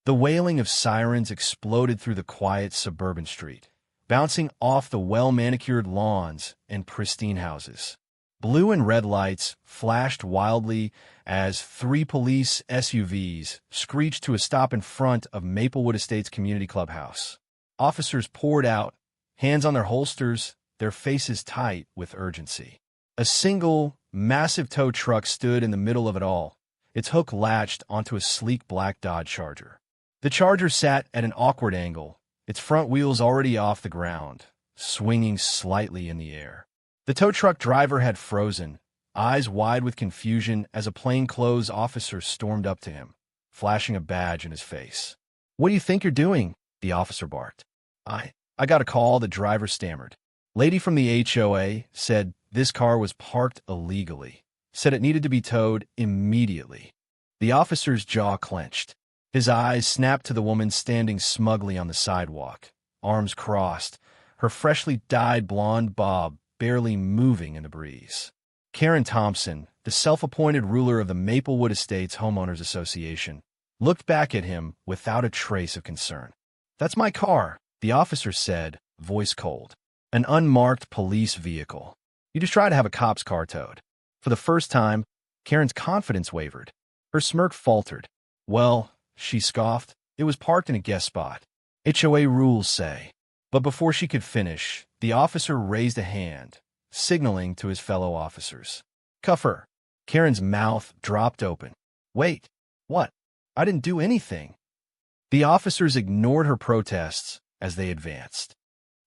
The wailing of sirens exploded through the quiet suburban street, bouncing off the well-manicured lawns and pristine houses. Blue and red lights flashed wildly as 3 police SUVs screeched to a stop in front of Maplewood Estates Community Clubhouse. Officers poured out, hands on their holsters, their faces tight with urgency. A single, massive tow truck stood in the middle of it all, its hook latched onto a sleek black Dodge Charger. The Charger sat at an awkward angle, its front wheels already off the ground, swinging slightly in the air. The tow truck driver had frozen, eyes wide with confusion as a plainclothes officer stormed up to him, flashing a badge in his face. "What do you think you're doing?" the officer barked. I got a call," the driver stammered. "Lady from the HOA said this car was parked illegally, said it needed to be towed immediately." The officer's jaw clenched. His eyes snapped to the woman standing smugly on the sidewalk, arms crossed, her freshly dyed blonde bob barely moving in the breeze. Karen Thompson, the self-appointed ruler of the Maplewood Estates Homeowners Association, looked back at him without a trace of concern. "That's my car," the officer said, voice cold. "An unmarked police vehicle. You just try to have a cop's car towed." For the first time, Karen's confidence wavered. Her smirk faltered. "Well," she scoffed, "it was parked in a guest spot. HOA rules say." But before she could finish, the officer raised a hand, signaling to his fellow officers. "Cuff her." Karen's mouth dropped open. "Wait, what? I didn't do anything." The officers ignored her protests as they advanced.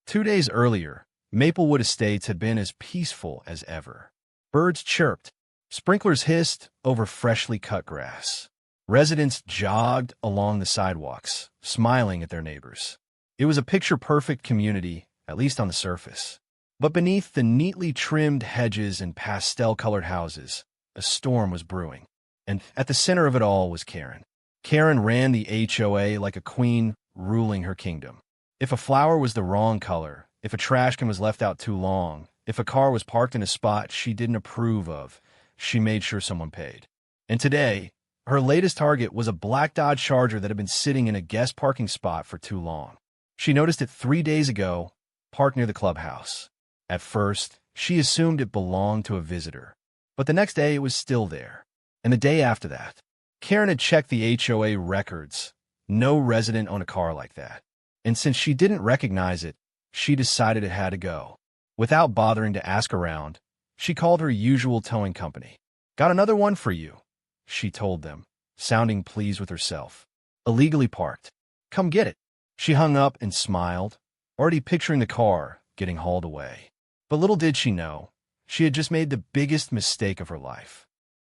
2 days earlier, Maplewood Estates had been as peaceful as ever. Birds chirped, sprinklers hissed over freshly cut grass. Residents jogged along the sidewalks, smiling at their neighbors. It was a picture-perfect community, at least on the surface. But beneath the neatly trimmed hedges and pastel-colored houses, a storm was brewing. And at the center of it all was Karen. Karen ran the HOA like a queen ruling her kingdom. If a flower was the wrong color, if a trash can was left out too long, if a car was parked in a spot she didn't approve of, she made sure someone paid. And today, her latest target was a black Dodge Charger that had been sitting in a guest parking spot for too long. She noticed it 3 days ago, parked near the clubhouse. At first, she assumed it belonged to a visitor. But the next day, it was still there. And the day after that, Karen had checked the HOA records. No resident owned a car like that. And since she didn't recognize it, she decided it had to go. Without bothering to ask around, she called her usual towing company. "Got another one for you," she told them, sounding pleased with herself. "Illegally parked. Come get it." She hung up and smiled, already picturing the car getting hauled away. But little did she know, she had just made the biggest mistake of her life.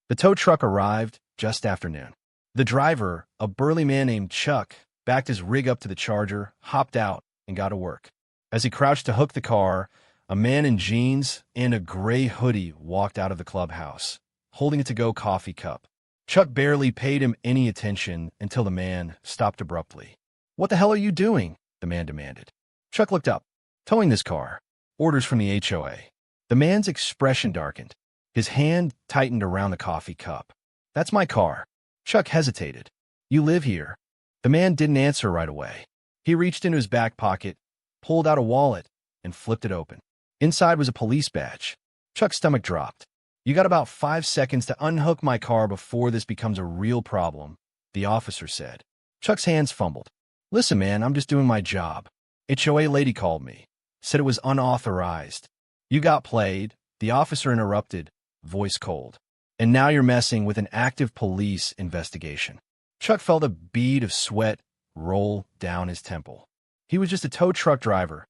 The tow truck arrived just after noon. The driver, a burly man named Chuck, backed his rig up to the Charger, hopped out, and got to work. As he crouched to hook the car, a man in jeans and a gray hoodie walked out of the clubhouse, holding a to-go coffee cup. Chuck barely paid him any attention until the man stopped abruptly. "What the hell are you doing?" the man demanded. Chuck looked up. "Towing this car. Orders from the HOA." The man's expression darkened. His hand tightened around the coffee cup. "That's my car." Chuck hesitated. "You live here." The man didn't answer right away. He reached into his back pocket, pulled out a wallet, and flipped it open. Inside was a police badge. Chuck's stomach dropped. "You got about 5 seconds to unhook my car before this becomes a real problem," the officer said. Chuck's hands fumbled. "Listen, man, I'm just doing my job. HOA lady called me. Said it was unauthorized." "You got played," the officer interrupted, voice cold. "And now you're messing with an active police investigation." Chuck felt a bead of sweat roll down his temple. He was just a tow truck driver.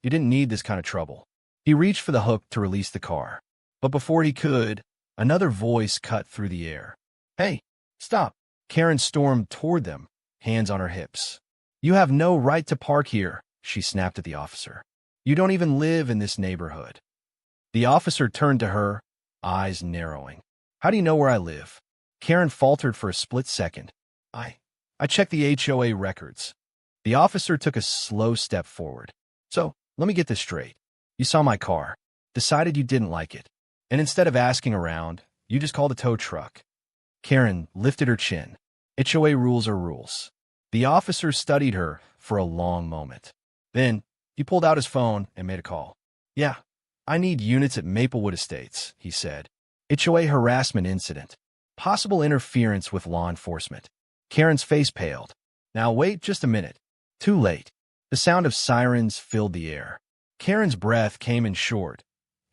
He didn't need this kind of trouble. He reached for the hook to release the car. But before he could, another voice cut through the air. "Hey, stop." Karen stormed toward them, hands on her hips. "You have no right to park here," she snapped at the officer. "You don't even live in this neighborhood." The officer turned to her, eyes narrowing. "How do you know where I live?" Karen faltered for a split second. I checked the HOA records." The officer took a slow step forward. "So, let me get this straight. You saw my car, decided you didn't like it, and instead of asking around, you just called a tow truck." Karen lifted her chin. "HOA rules are rules. The officer studied her for a long moment. Then, he pulled out his phone and made a call. "Yeah, I need units at Maplewood Estates," he said. "HOA harassment incident. Possible interference with law enforcement." Karen's face paled. "Now wait just a minute." Too late. The sound of sirens filled the air. Karen's breath came in short,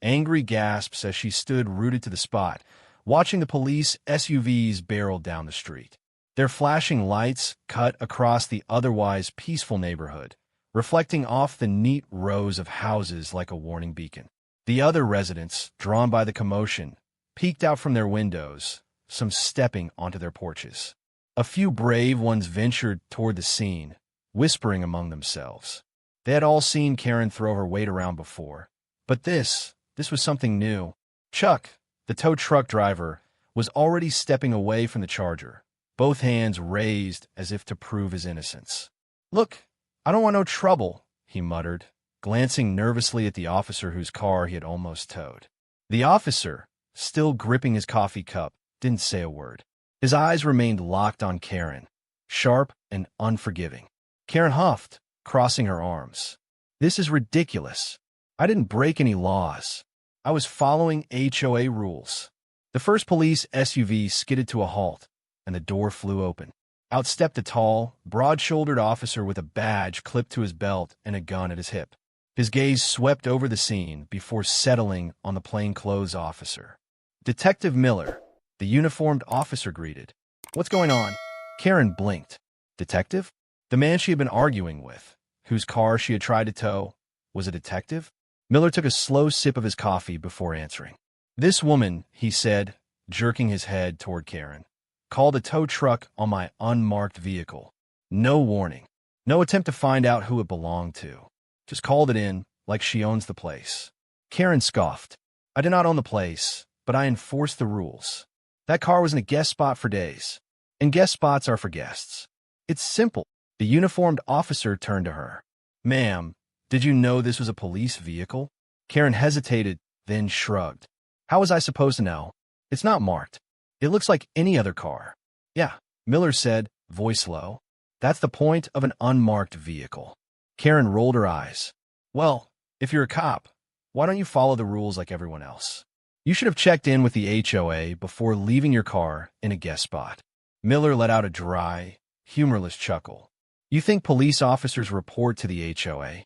angry gasps as she stood rooted to the spot, watching the police SUVs barrel down the street. Their flashing lights cut across the otherwise peaceful neighborhood, reflecting off the neat rows of houses like a warning beacon. The other residents, drawn by the commotion, peeked out from their windows, some stepping onto their porches. A few brave ones ventured toward the scene, whispering among themselves. They had all seen Karen throw her weight around before, but this was something new. Chuck, the tow truck driver, was already stepping away from the Charger, both hands raised as if to prove his innocence. "Look, I don't want no trouble," he muttered, glancing nervously at the officer whose car he had almost towed. The officer, still gripping his coffee cup, didn't say a word. His eyes remained locked on Karen, sharp and unforgiving. Karen huffed, crossing her arms. "This is ridiculous. I didn't break any laws. I was following HOA rules." The first police SUV skidded to a halt, and the door flew open. Out stepped a tall, broad-shouldered officer with a badge clipped to his belt and a gun at his hip. His gaze swept over the scene before settling on the plainclothes officer. "Detective Miller," the uniformed officer greeted. "What's going on?" Karen blinked. Detective? The man she had been arguing with, whose car she had tried to tow, was a detective? Miller took a slow sip of his coffee before answering. "This woman," he said, jerking his head toward Karen, "called a tow truck on my unmarked vehicle. No warning. No attempt to find out who it belonged to. Just called it in like she owns the place." Karen scoffed. "I do not own the place, but I enforce the rules. That car was in a guest spot for days, and guest spots are for guests. It's simple." The uniformed officer turned to her. "Ma'am, did you know this was a police vehicle?" Karen hesitated, then shrugged. "How was I supposed to know? It's not marked. It looks like any other car." "Yeah," Miller said, voice low. "That's the point of an unmarked vehicle." Karen rolled her eyes. "Well, if you're a cop, why don't you follow the rules like everyone else? You should have checked in with the HOA before leaving your car in a guest spot." Miller let out a dry, humorless chuckle. "You think police officers report to the HOA?"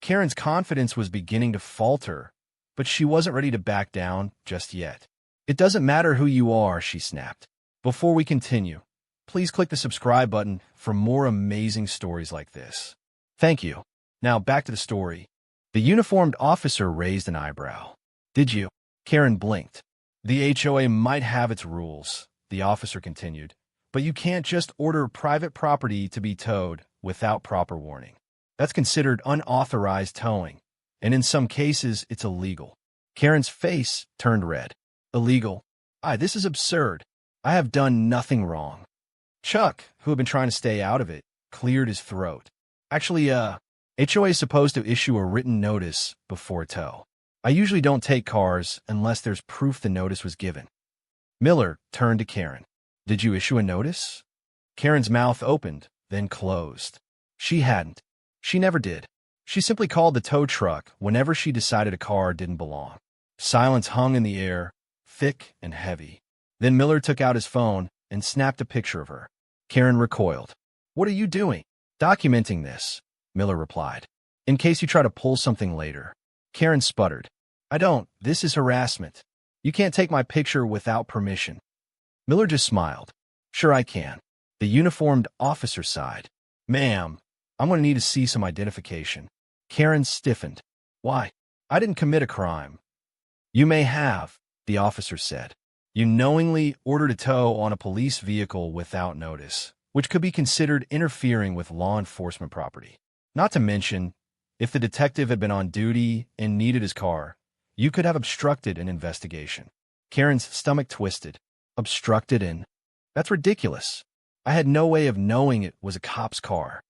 Karen's confidence was beginning to falter, but she wasn't ready to back down just yet. "It doesn't matter who you are," she snapped. "Before we continue, please click the subscribe button for more amazing stories like this." "Thank you. Now back to the story." The uniformed officer raised an eyebrow. "Did you?" Karen blinked. "The HOA might have its rules," the officer continued, "but you can't just order private property to be towed without proper warning. That's considered unauthorized towing, and in some cases, it's illegal." Karen's face turned red. "Illegal? This is absurd. I have done nothing wrong." Chuck, who had been trying to stay out of it, cleared his throat. "Actually, HOA is supposed to issue a written notice before tow. I usually don't take cars unless there's proof the notice was given." Miller turned to Karen. "Did you issue a notice?" Karen's mouth opened, then closed. She hadn't. She never did. She simply called the tow truck whenever she decided a car didn't belong. Silence hung in the air, thick and heavy. Then Miller took out his phone and snapped a picture of her. Karen recoiled. "What are you doing?" "Documenting this," Miller replied, "in case you try to pull something later." Karen sputtered. "I don't. This is harassment. You can't take my picture without permission." Miller just smiled. "Sure I can." The uniformed officer sighed. "Ma'am, I'm going to need to see some identification." Karen stiffened. "Why? I didn't commit a crime." "You may have," the officer said. "You knowingly ordered a tow on a police vehicle without notice, which could be considered interfering with law enforcement property. Not to mention, if the detective had been on duty and needed his car, you could have obstructed an investigation." Karen's stomach twisted. "Obstructed an? That's ridiculous. I had no way of knowing it was a cop's car."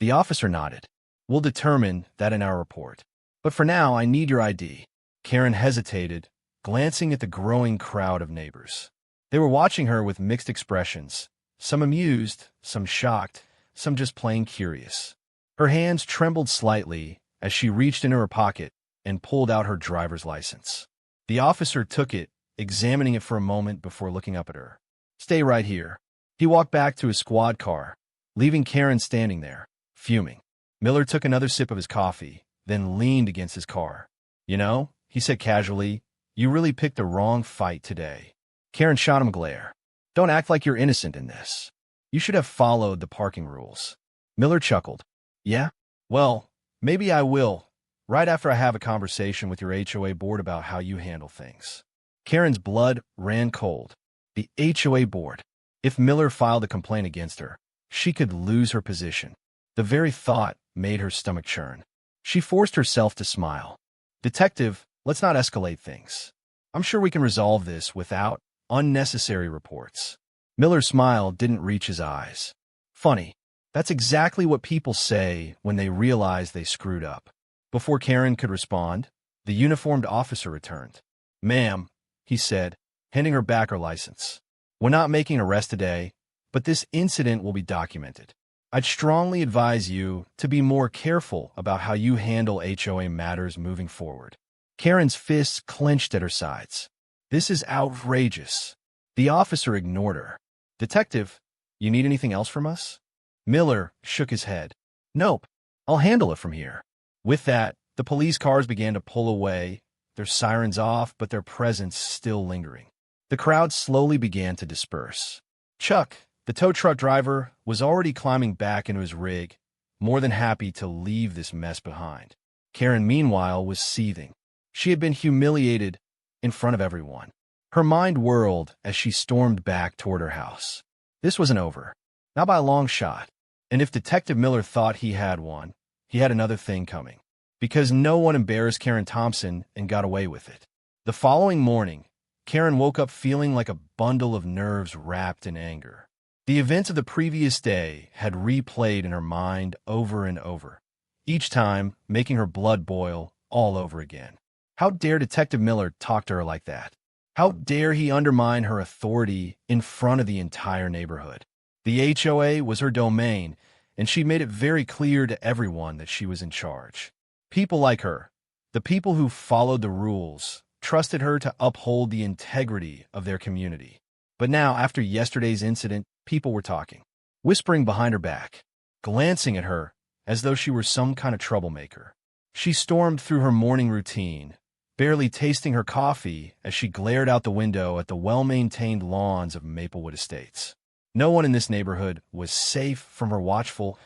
The officer nodded. "We'll determine that in our report. But for now, I need your ID." Karen hesitated, glancing at the growing crowd of neighbors. They were watching her with mixed expressions, some amused, some shocked, some just plain curious. Her hands trembled slightly as she reached into her pocket and pulled out her driver's license. The officer took it, examining it for a moment before looking up at her. "Stay right here." He walked back to his squad car, leaving Karen standing there, fuming. Miller took another sip of his coffee, then leaned against his car. "You know," he said casually, "you really picked the wrong fight today." Karen shot him a glare. "Don't act like you're innocent in this. You should have followed the parking rules." Miller chuckled. "Yeah? Well, maybe I will, right after I have a conversation with your HOA board about how you handle things." Karen's blood ran cold. The HOA board. If Miller filed a complaint against her, she could lose her position. The very thought made her stomach churn. She forced herself to smile. "Detective, let's not escalate things. I'm sure we can resolve this without unnecessary reports." Miller's smile didn't reach his eyes. "Funny. That's exactly what people say when they realize they screwed up." Before Karen could respond, the uniformed officer returned. "Ma'am," he said, handing her back her license. "We're not making an arrest today, but this incident will be documented. I'd strongly advise you to be more careful about how you handle HOA matters moving forward." Karen's fists clenched at her sides. "This is outrageous." The officer ignored her. "Detective, you need anything else from us?" Miller shook his head. "Nope, I'll handle it from here." With that, the police cars began to pull away, their sirens off, but their presence still lingering. The crowd slowly began to disperse. Chuck, the tow truck driver, was already climbing back into his rig, more than happy to leave this mess behind. Karen, meanwhile, was seething. She had been humiliated in front of everyone. Her mind whirled as she stormed back toward her house. This wasn't over, not by a long shot. And if Detective Miller thought he had one, he had another thing coming. Because no one embarrassed Karen Thompson and got away with it. The following morning, Karen woke up feeling like a bundle of nerves wrapped in anger. The events of the previous day had replayed in her mind over and over, each time making her blood boil all over again. How dare Detective Miller talk to her like that? How dare he undermine her authority in front of the entire neighborhood? The HOA was her domain, and she made it very clear to everyone that she was in charge. People like her, the people who followed the rules, trusted her to uphold the integrity of their community. But now, after yesterday's incident, people were talking, whispering behind her back, glancing at her as though she were some kind of troublemaker. She stormed through her morning routine, barely tasting her coffee as she glared out the window at the well-maintained lawns of Maplewood Estates. No one in this neighborhood was safe from her watchful,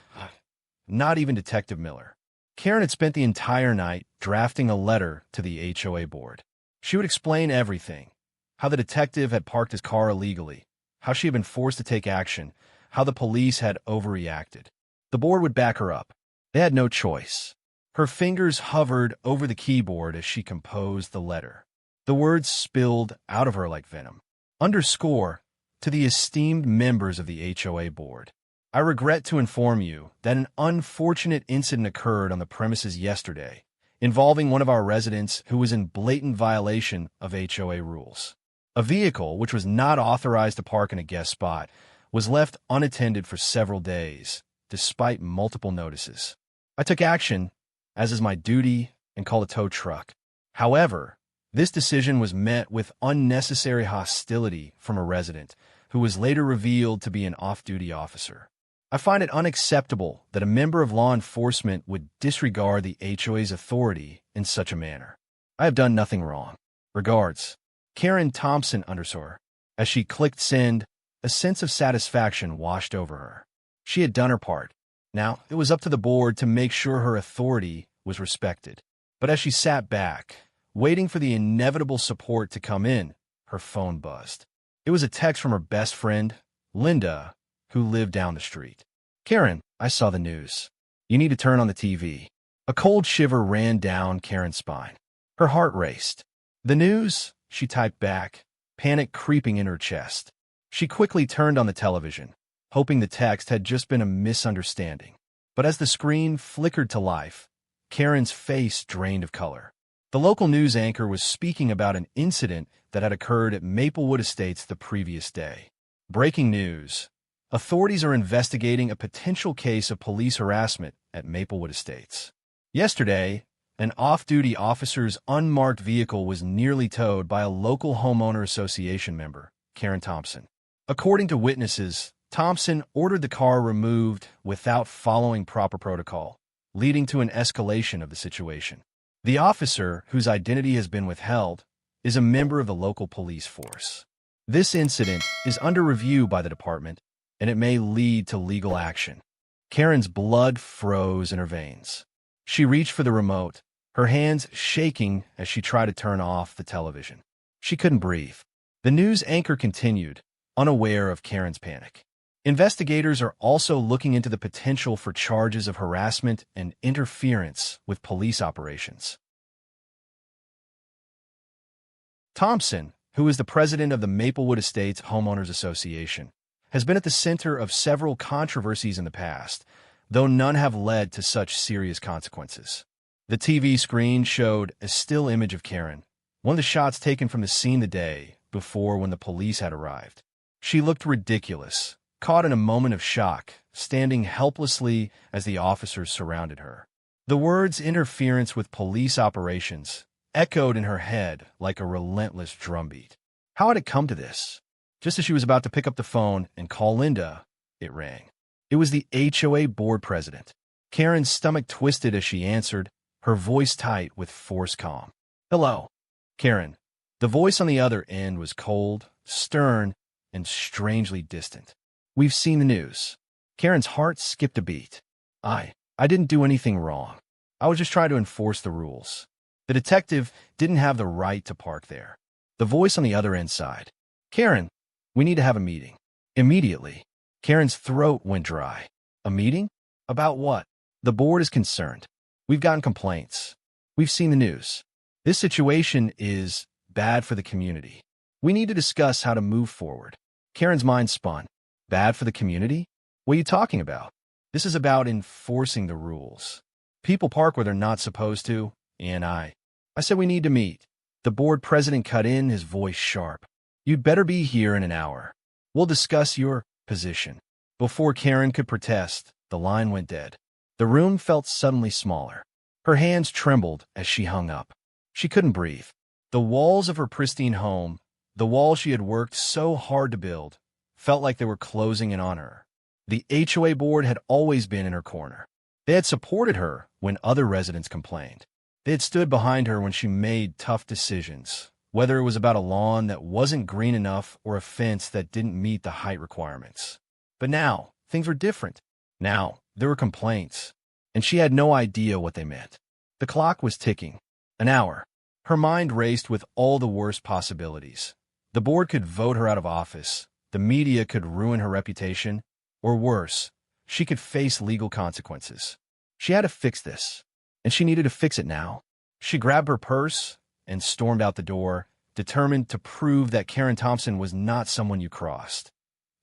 not even Detective Miller. Karen had spent the entire night drafting a letter to the HOA board. She would explain everything, how the detective had parked his car illegally, how she had been forced to take action, how the police had overreacted. The board would back her up. They had no choice. Her fingers hovered over the keyboard as she composed the letter. The words spilled out of her like venom. Underscore, to the esteemed members of the HOA board. I regret to inform you that an unfortunate incident occurred on the premises yesterday, involving one of our residents who was in blatant violation of HOA rules. A vehicle, which was not authorized to park in a guest spot, was left unattended for several days, despite multiple notices. I took action, as is my duty, and called a tow truck. However, this decision was met with unnecessary hostility from a resident, who was later revealed to be an off-duty officer. I find it unacceptable that a member of law enforcement would disregard the HOA's authority in such a manner. I have done nothing wrong. Regards, Karen Thompson _. As she clicked send, a sense of satisfaction washed over her. She had done her part. Now, it was up to the board to make sure her authority was respected. But as she sat back, waiting for the inevitable support to come in, her phone buzzed. It was a text from her best friend, Linda, who lived down the street. "Karen, I saw the news. You need to turn on the TV." A cold shiver ran down Karen's spine. Her heart raced. "The news?" she typed back, panic creeping in her chest. She quickly turned on the television, hoping the text had just been a misunderstanding. But as the screen flickered to life, Karen's face drained of color. The local news anchor was speaking about an incident that had occurred at Maplewood Estates the previous day. Breaking news. Authorities are investigating a potential case of police harassment at Maplewood Estates. Yesterday, an off-duty officer's unmarked vehicle was nearly towed by a local homeowner association member, Karen Thompson. According to witnesses, Thompson ordered the car removed without following proper protocol, leading to an escalation of the situation. The officer, whose identity has been withheld, is a member of the local police force. This incident is under review by the department, and it may lead to legal action. Karen's blood froze in her veins. She reached for the remote, her hands shaking as she tried to turn off the television. She couldn't breathe. The news anchor continued, unaware of Karen's panic. Investigators are also looking into the potential for charges of harassment and interference with police operations. Thompson, who is the president of the Maplewood Estates Homeowners Association, has been at the center of several controversies in the past, though none have led to such serious consequences. The TV screen showed a still image of Karen, one of the shots taken from the scene the day before when the police had arrived. She looked ridiculous, caught in a moment of shock, standing helplessly as the officers surrounded her. The words "interference with police operations" echoed in her head like a relentless drumbeat. How had it come to this? Just as she was about to pick up the phone and call Linda, it rang. It was the HOA board president. Karen's stomach twisted as she answered, her voice tight with forced calm. "Hello, Karen." The voice on the other end was cold, stern, and strangely distant. "We've seen the news." Karen's heart skipped a beat. I didn't do anything wrong. I was just trying to enforce the rules." The detective didn't have the right to park there. The voice on the other end sighed. "Karen, we need to have a meeting. Immediately." Karen's throat went dry. "A meeting? About what?" "The board is concerned. We've gotten complaints. We've seen the news. This situation is bad for the community. We need to discuss how to move forward." Karen's mind spun. Bad for the community? What are you talking about? This is about enforcing the rules. People park where they're not supposed to, and I said we need to meet. The board president cut in, his voice sharp. "You'd better be here in an hour. We'll discuss your position." Before Karen could protest, the line went dead. The room felt suddenly smaller. Her hands trembled as she hung up. She couldn't breathe. The walls of her pristine home, the wall she had worked so hard to build, felt like they were closing in on her. The HOA board had always been in her corner. They had supported her when other residents complained. They had stood behind her when she made tough decisions, whether it was about a lawn that wasn't green enough or a fence that didn't meet the height requirements. But now, things were different. Now, there were complaints, and she had no idea what they meant. The clock was ticking. An hour. Her mind raced with all the worst possibilities. The board could vote her out of office. The media could ruin her reputation. Or worse, she could face legal consequences. She had to fix this, and she needed to fix it now. She grabbed her purse and stormed out the door, determined to prove that Karen Thompson was not someone you crossed.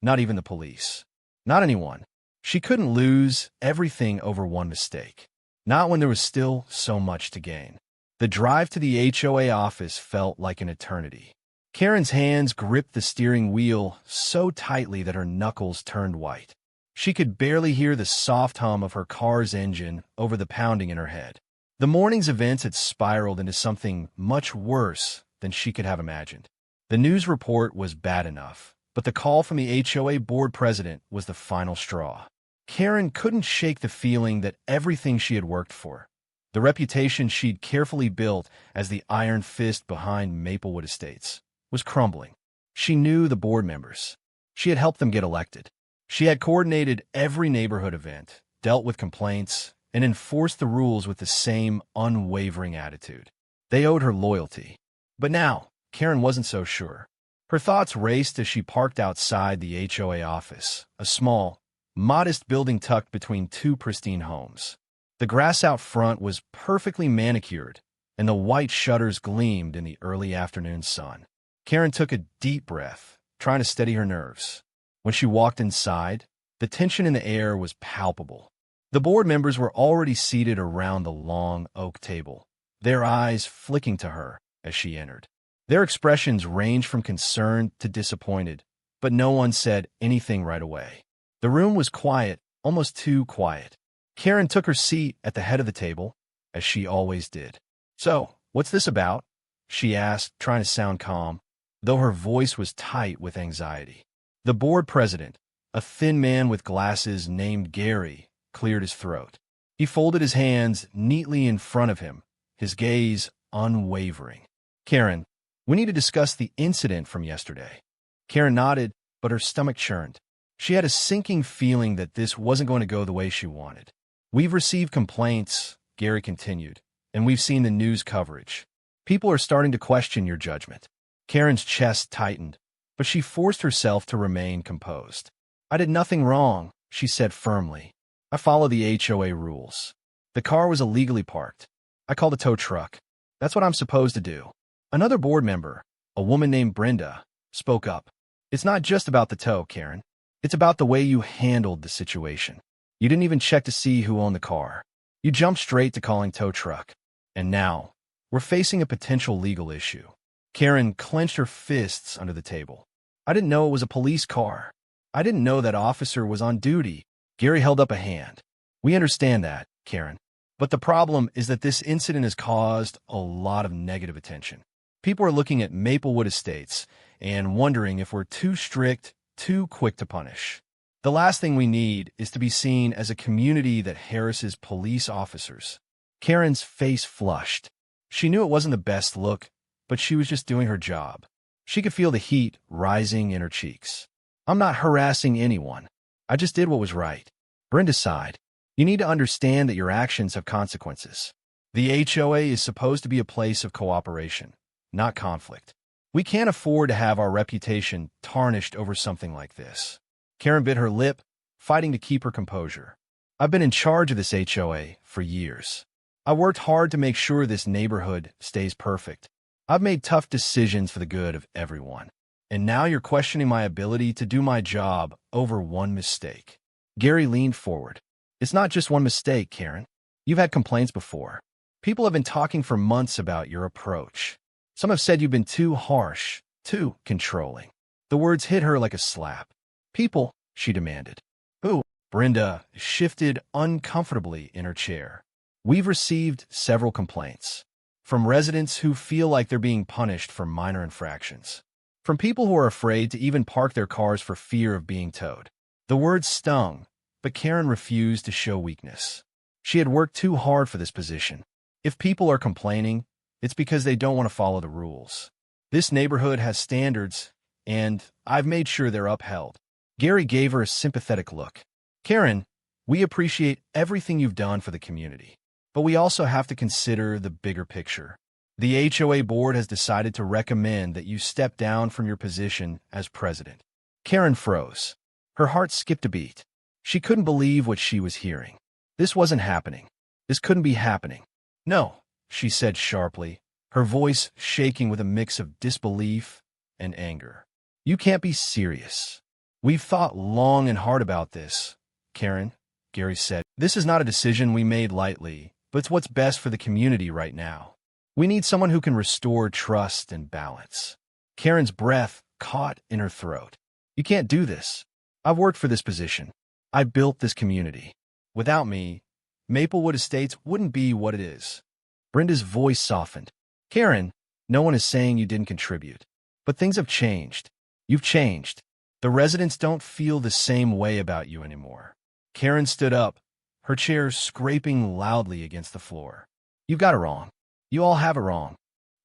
Not even the police. Not anyone. She couldn't lose everything over one mistake. Not when there was still so much to gain. The drive to the HOA office felt like an eternity. Karen's hands gripped the steering wheel so tightly that her knuckles turned white. She could barely hear the soft hum of her car's engine over the pounding in her head. The morning's events had spiraled into something much worse than she could have imagined. The news report was bad enough, but the call from the HOA board president was the final straw. Karen couldn't shake the feeling that everything she had worked for, the reputation she'd carefully built as the iron fist behind Maplewood Estates, was crumbling. She knew the board members. She had helped them get elected. She had coordinated every neighborhood event, dealt with complaints, and enforced the rules with the same unwavering attitude. They owed her loyalty. But now, Karen wasn't so sure. Her thoughts raced as she parked outside the HOA office, a small, modest building tucked between two pristine homes. The grass out front was perfectly manicured, and the white shutters gleamed in the early afternoon sun. Karen took a deep breath, trying to steady her nerves. When she walked inside, the tension in the air was palpable. The board members were already seated around the long oak table, their eyes flicking to her as she entered. Their expressions ranged from concerned to disappointed, but no one said anything right away. The room was quiet, almost too quiet. Karen took her seat at the head of the table, as she always did. "So, what's this about?" she asked, trying to sound calm, though her voice was tight with anxiety. The board president, a thin man with glasses named Gary, cleared his throat. He folded his hands neatly in front of him, his gaze unwavering. "Karen, we need to discuss the incident from yesterday." Karen nodded, but her stomach churned. She had a sinking feeling that this wasn't going to go the way she wanted. "We've received complaints," Gary continued, "and we've seen the news coverage. People are starting to question your judgment." Karen's chest tightened, but she forced herself to remain composed. "I did nothing wrong," she said firmly. "I follow the HOA rules. The car was illegally parked. I called a tow truck. That's what I'm supposed to do." Another board member, a woman named Brenda, spoke up. "It's not just about the tow, Karen. It's about the way you handled the situation. You didn't even check to see who owned the car. You jumped straight to calling tow truck. And now, we're facing a potential legal issue." Karen clenched her fists under the table. "I didn't know it was a police car. I didn't know that officer was on duty." Gary held up a hand. "We understand that, Karen. But the problem is that this incident has caused a lot of negative attention. People are looking at Maplewood Estates and wondering if we're too strict, too quick to punish. The last thing we need is to be seen as a community that harasses police officers." Karen's face flushed. She knew it wasn't the best look, but she was just doing her job. She could feel the heat rising in her cheeks. "I'm not harassing anyone. I just did what was right." Brenda sighed. "You need to understand that your actions have consequences. The HOA is supposed to be a place of cooperation, not conflict. We can't afford to have our reputation tarnished over something like this." Karen bit her lip, fighting to keep her composure. "I've been in charge of this HOA for years. I worked hard to make sure this neighborhood stays perfect. I've made tough decisions for the good of everyone. And now you're questioning my ability to do my job over one mistake." Gary leaned forward. "It's not just one mistake, Karen. You've had complaints before. People have been talking for months about your approach. Some have said you've been too harsh, too controlling." The words hit her like a slap. "People?" she demanded. "Who?" Brenda shifted uncomfortably in her chair. "We've received several complaints. From residents who feel like they're being punished for minor infractions. From people who are afraid to even park their cars for fear of being towed." The words stung, but Karen refused to show weakness. She had worked too hard for this position. If people are complaining, it's because they don't want to follow the rules. This neighborhood has standards, and I've made sure they're upheld. Gary gave her a sympathetic look. "Karen, we appreciate everything you've done for the community, but we also have to consider the bigger picture. The HOA board has decided to recommend that you step down from your position as president." Karen froze. Her heart skipped a beat. She couldn't believe what she was hearing. This wasn't happening. This couldn't be happening. "No," she said sharply, her voice shaking with a mix of disbelief and anger. "You can't be serious. We've thought long and hard about this, Karen," Gary said. "This is not a decision we made lightly, but it's what's best for the community right now. We need someone who can restore trust and balance." Karen's breath caught in her throat. "You can't do this. I've worked for this position. I built this community. Without me, Maplewood Estates wouldn't be what it is." Brenda's voice softened. "Karen, no one is saying you didn't contribute. But things have changed. You've changed. The residents don't feel the same way about you anymore." Karen stood up, her chair scraping loudly against the floor. "You've got it wrong. You all have it wrong."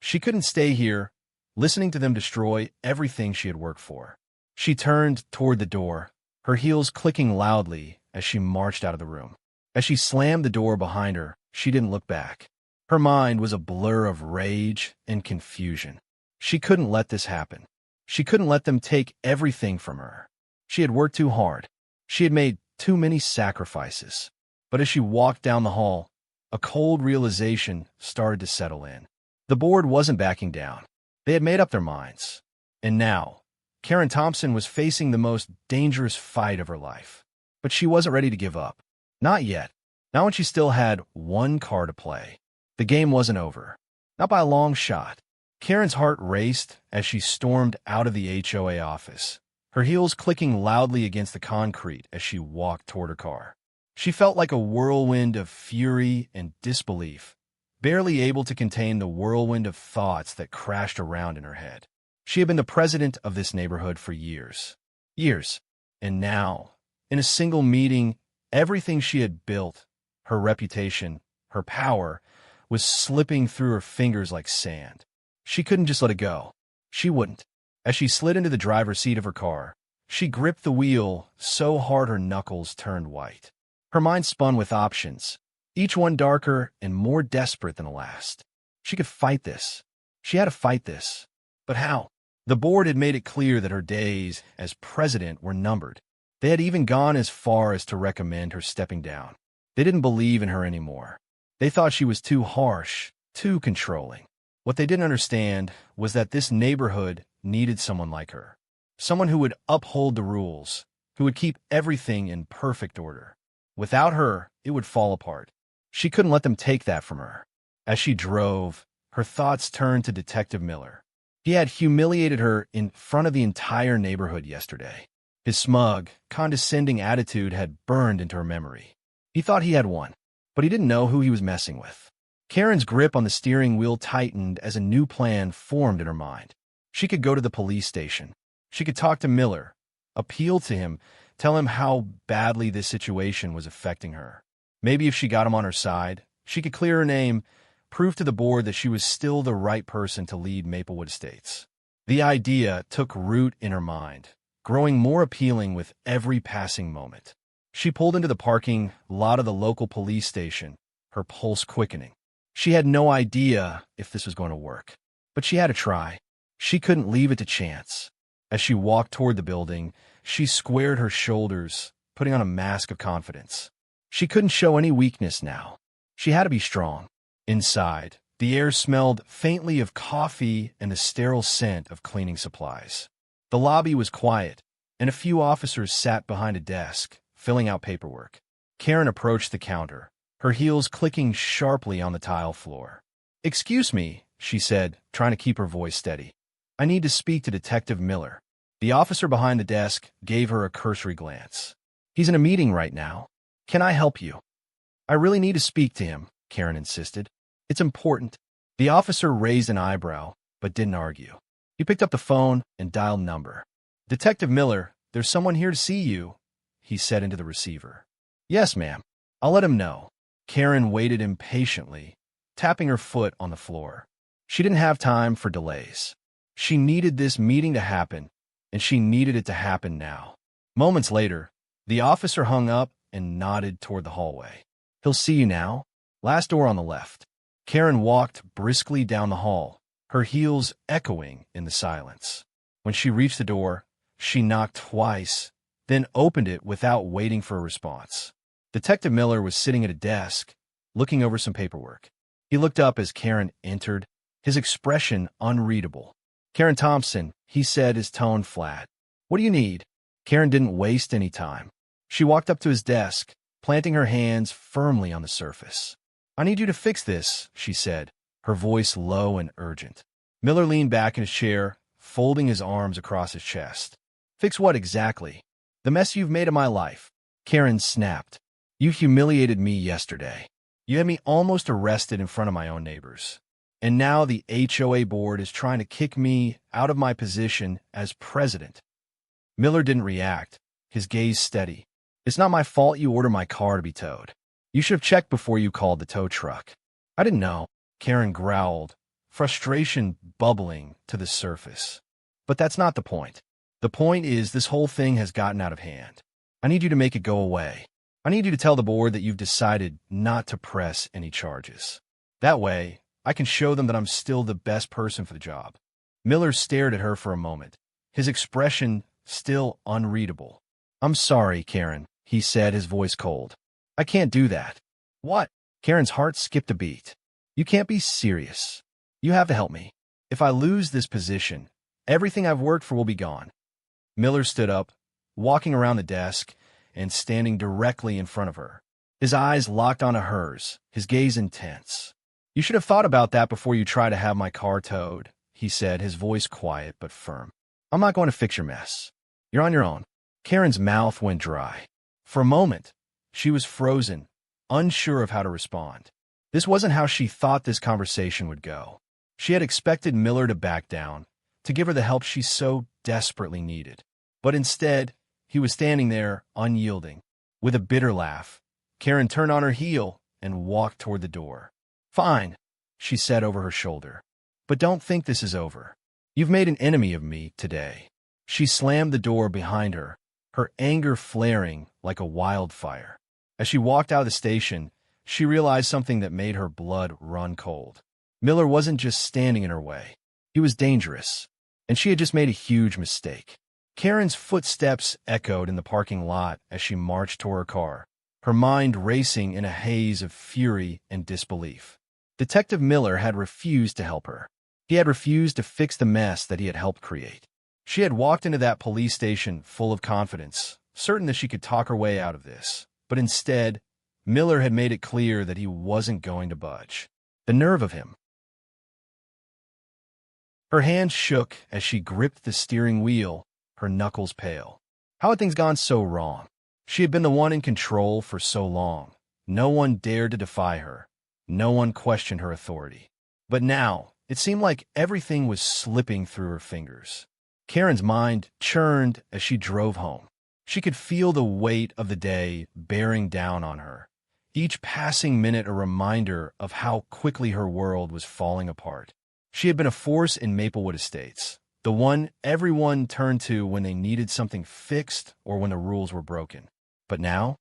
She couldn't stay here, listening to them destroy everything she had worked for. She turned toward the door, her heels clicking loudly as she marched out of the room. As she slammed the door behind her, she didn't look back. Her mind was a blur of rage and confusion. She couldn't let this happen. She couldn't let them take everything from her. She had worked too hard. She had made too many sacrifices. But as she walked down the hall, a cold realization started to settle in. The board wasn't backing down. They had made up their minds. And now, Karen Thompson was facing the most dangerous fight of her life. But she wasn't ready to give up. Not yet. Not when she still had one card to play. The game wasn't over. Not by a long shot. Karen's heart raced as she stormed out of the HOA office, her heels clicking loudly against the concrete as she walked toward her car. She felt like a whirlwind of fury and disbelief, barely able to contain the whirlwind of thoughts that crashed around in her head. She had been the president of this neighborhood for years. Years. And now, in a single meeting, everything she had built, her reputation, her power, was slipping through her fingers like sand. She couldn't just let it go. She wouldn't. As she slid into the driver's seat of her car, she gripped the wheel so hard her knuckles turned white. Her mind spun with options, each one darker and more desperate than the last. She could fight this. She had to fight this. But how? The board had made it clear that her days as president were numbered. They had even gone as far as to recommend her stepping down. They didn't believe in her anymore. They thought she was too harsh, too controlling. What they didn't understand was that this neighborhood needed someone like her. Someone who would uphold the rules, who would keep everything in perfect order. Without her, it would fall apart. She couldn't let them take that from her. As she drove, her thoughts turned to Detective Miller. He had humiliated her in front of the entire neighborhood yesterday. His smug, condescending attitude had burned into her memory. He thought he had won, but he didn't know who he was messing with. Karen's grip on the steering wheel tightened as a new plan formed in her mind. She could go to the police station. She could talk to Miller, appeal to him, tell him how badly this situation was affecting her. Maybe if she got him on her side, she could clear her name, prove to the board that she was still the right person to lead Maplewood Estates. The idea took root in her mind, growing more appealing with every passing moment. She pulled into the parking lot of the local police station, her pulse quickening. She had no idea if this was going to work, but she had to try. She couldn't leave it to chance. As she walked toward the building, she squared her shoulders, putting on a mask of confidence. She couldn't show any weakness now. She had to be strong. Inside, the air smelled faintly of coffee and the sterile scent of cleaning supplies. The lobby was quiet, and a few officers sat behind a desk, filling out paperwork. Karen approached the counter, her heels clicking sharply on the tile floor. "Excuse me," she said, trying to keep her voice steady. "I need to speak to Detective Miller." The officer behind the desk gave her a cursory glance. "He's in a meeting right now. Can I help you?" "I really need to speak to him," Karen insisted. "It's important." The officer raised an eyebrow, but didn't argue. He picked up the phone and dialed number. "Detective Miller, there's someone here to see you," he said into the receiver. "Yes, ma'am. I'll let him know." Karen waited impatiently, tapping her foot on the floor. She didn't have time for delays. She needed this meeting to happen, and she needed it to happen now. Moments later, the officer hung up and nodded toward the hallway. "He'll see you now. Last door on the left." Karen walked briskly down the hall, her heels echoing in the silence. When she reached the door, she knocked twice, then opened it without waiting for a response. Detective Miller was sitting at a desk, looking over some paperwork. He looked up as Karen entered, his expression unreadable. "Karen Thompson," he said, his tone flat. "What do you need?" Karen didn't waste any time. She walked up to his desk, planting her hands firmly on the surface. "I need you to fix this," she said, her voice low and urgent. Miller leaned back in his chair, folding his arms across his chest. "Fix what exactly?" "The mess you've made of my life." Karen snapped. "You humiliated me yesterday. You had me almost arrested in front of my own neighbors. And now the HOA board is trying to kick me out of my position as president." Miller didn't react, his gaze steady. "It's not my fault you ordered my car to be towed. You should have checked before you called the tow truck." "I didn't know," Karen growled, frustration bubbling to the surface. "But that's not the point. The point is this whole thing has gotten out of hand. I need you to make it go away. I need you to tell the board that you've decided not to press any charges. That way, I can show them that I'm still the best person for the job." Miller stared at her for a moment, his expression still unreadable. "I'm sorry, Karen," he said, his voice cold. "I can't do that." "What?" Karen's heart skipped a beat. "You can't be serious. You have to help me. If I lose this position, everything I've worked for will be gone." Miller stood up, walking around the desk and standing directly in front of her. His eyes locked onto hers, his gaze intense. "You should have thought about that before you try to have my car towed," he said, his voice quiet but firm. "I'm not going to fix your mess. You're on your own." Karen's mouth went dry. For a moment, she was frozen, unsure of how to respond. This wasn't how she thought this conversation would go. She had expected Miller to back down, to give her the help she so desperately needed. But instead, he was standing there, unyielding. With a bitter laugh, Karen turned on her heel and walked toward the door. "Fine," she said over her shoulder. "But don't think this is over. You've made an enemy of me today." She slammed the door behind her, her anger flaring like a wildfire. As she walked out of the station, she realized something that made her blood run cold. Miller wasn't just standing in her way. He was dangerous, and she had just made a huge mistake. Karen's footsteps echoed in the parking lot as she marched toward her car, her mind racing in a haze of fury and disbelief. Detective Miller had refused to help her. He had refused to fix the mess that he had helped create. She had walked into that police station full of confidence, certain that she could talk her way out of this. But instead, Miller had made it clear that he wasn't going to budge. The nerve of him. Her hand shook as she gripped the steering wheel, her knuckles pale. How had things gone so wrong? She had been the one in control for so long. No one dared to defy her. No one questioned her authority. But now, it seemed like everything was slipping through her fingers. Karen's mind churned as she drove home. She could feel the weight of the day bearing down on her, each passing minute a reminder of how quickly her world was falling apart. She had been a force in Maplewood Estates, the one everyone turned to when they needed something fixed or when the rules were broken. But now,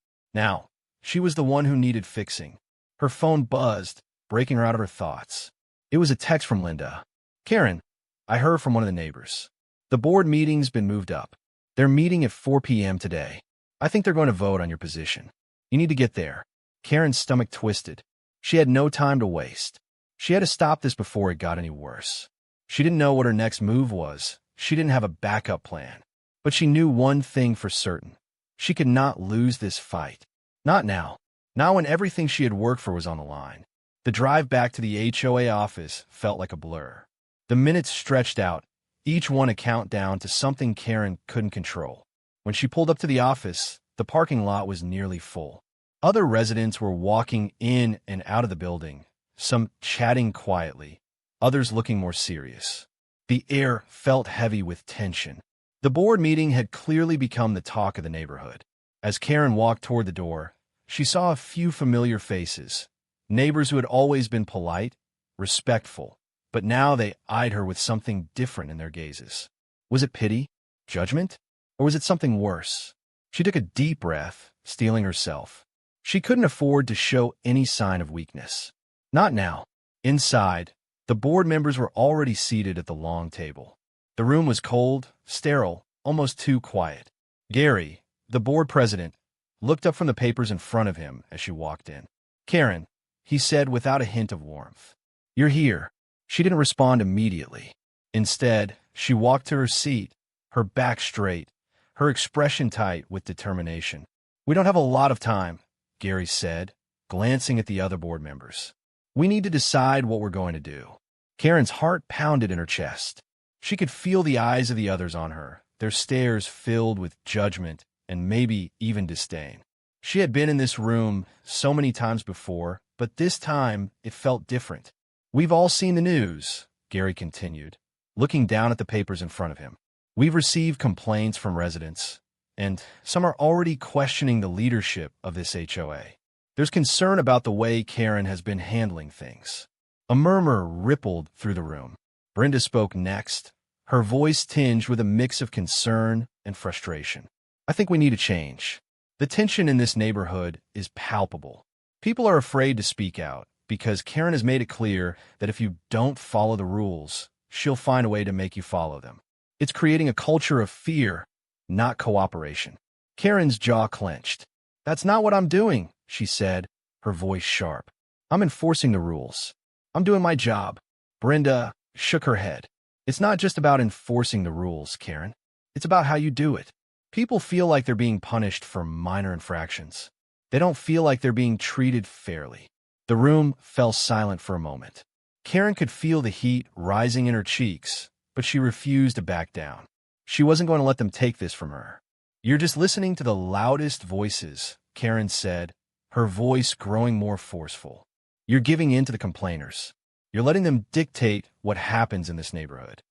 she was the one who needed fixing. Her phone buzzed, breaking her out of her thoughts. It was a text from Linda. "Karen, I heard from one of the neighbors. The board meeting's been moved up. They're meeting at 4 p.m. today. I think they're going to vote on your position. You need to get there." Karen's stomach twisted. She had no time to waste. She had to stop this before it got any worse. She didn't know what her next move was. She didn't have a backup plan. But she knew one thing for certain. She could not lose this fight. Not now. Not when everything she had worked for was on the line. The drive back to the HOA office felt like a blur. The minutes stretched out, each one a countdown to something Karen couldn't control. When she pulled up to the office, the parking lot was nearly full. Other residents were walking in and out of the building, some chatting quietly, others looking more serious. The air felt heavy with tension. The board meeting had clearly become the talk of the neighborhood. As Karen walked toward the door, she saw a few familiar faces, neighbors who had always been polite, respectful, but now they eyed her with something different in their gazes. Was it pity, judgment, or was it something worse? She took a deep breath, steeling herself. She couldn't afford to show any sign of weakness. Not now. Inside, the board members were already seated at the long table. The room was cold, sterile, almost too quiet. Gary, the board president, looked up from the papers in front of him as she walked in. "Karen," he said without a hint of warmth. "You're here." She didn't respond immediately. Instead, she walked to her seat, her back straight, her expression tight with determination. "We don't have a lot of time," Gary said, glancing at the other board members. "We need to decide what we're going to do." Karen's heart pounded in her chest. She could feel the eyes of the others on her, their stares filled with judgment and maybe even disdain. She had been in this room so many times before, but this time it felt different. "We've all seen the news," Gary continued, looking down at the papers in front of him. "We've received complaints from residents, and some are already questioning the leadership of this HOA. There's concern about the way Karen has been handling things." A murmur rippled through the room. Brenda spoke next, her voice tinged with a mix of concern and frustration. "I think we need a change. The tension in this neighborhood is palpable. People are afraid to speak out because Karen has made it clear that if you don't follow the rules, she'll find a way to make you follow them. It's creating a culture of fear, not cooperation." Karen's jaw clenched. "That's not what I'm doing," she said, her voice sharp. "I'm enforcing the rules. I'm doing my job." Brenda shook her head. "It's not just about enforcing the rules, Karen. It's about how you do it. People feel like they're being punished for minor infractions. They don't feel like they're being treated fairly." The room fell silent for a moment. Karen could feel the heat rising in her cheeks, but she refused to back down. She wasn't going to let them take this from her. "You're just listening to the loudest voices," Karen said, her voice growing more forceful. "You're giving in to the complainers. You're letting them dictate what happens in this neighborhood."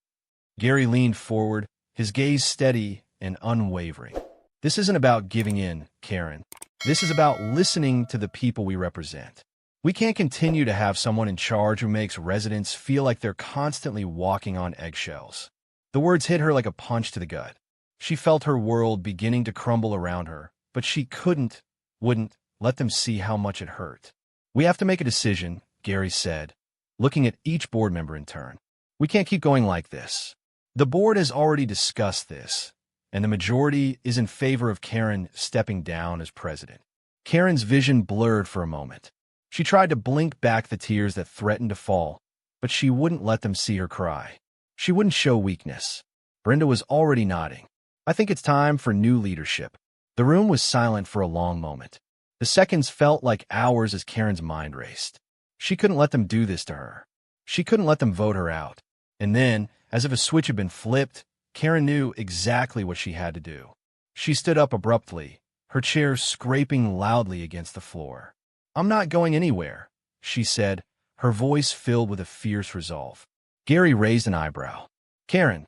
Gary leaned forward, his gaze steady and unwavering. "This isn't about giving in, Karen. This is about listening to the people we represent. We can't continue to have someone in charge who makes residents feel like they're constantly walking on eggshells." The words hit her like a punch to the gut. She felt her world beginning to crumble around her, but she wouldn't let them see how much it hurt. "We have to make a decision," Gary said, looking at each board member in turn. "We can't keep going like this. The board has already discussed this, and the majority is in favor of Karen stepping down as president." Karen's vision blurred for a moment. She tried to blink back the tears that threatened to fall, but she wouldn't let them see her cry. She wouldn't show weakness. Brenda was already nodding. "I think it's time for new leadership." The room was silent for a long moment. The seconds felt like hours as Karen's mind raced. She couldn't let them do this to her. She couldn't let them vote her out. And then, as if a switch had been flipped, Karen knew exactly what she had to do. She stood up abruptly, her chair scraping loudly against the floor. "I'm not going anywhere," she said, her voice filled with a fierce resolve. Gary raised an eyebrow. "Karen."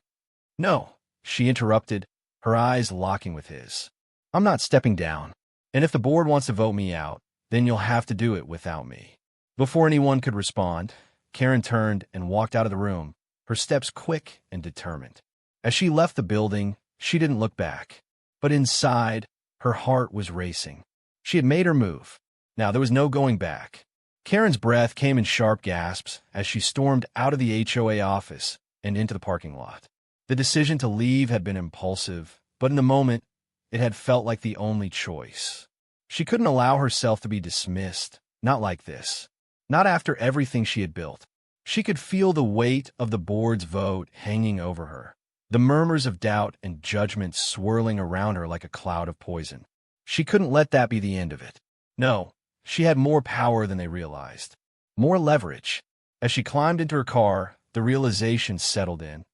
"No," she interrupted, her eyes locking with his. "I'm not stepping down. And if the board wants to vote me out, then you'll have to do it without me." Before anyone could respond, Karen turned and walked out of the room, her steps quick and determined. As she left the building, she didn't look back. But inside, her heart was racing. She had made her move. Now there was no going back. Karen's breath came in sharp gasps as she stormed out of the HOA office and into the parking lot. The decision to leave had been impulsive, but in the moment, it had felt like the only choice. She couldn't allow herself to be dismissed, not like this. Not after everything she had built. She could feel the weight of the board's vote hanging over her, the murmurs of doubt and judgment swirling around her like a cloud of poison. She couldn't let that be the end of it. No, she had more power than they realized. More leverage. As she climbed into her car, the realization settled in.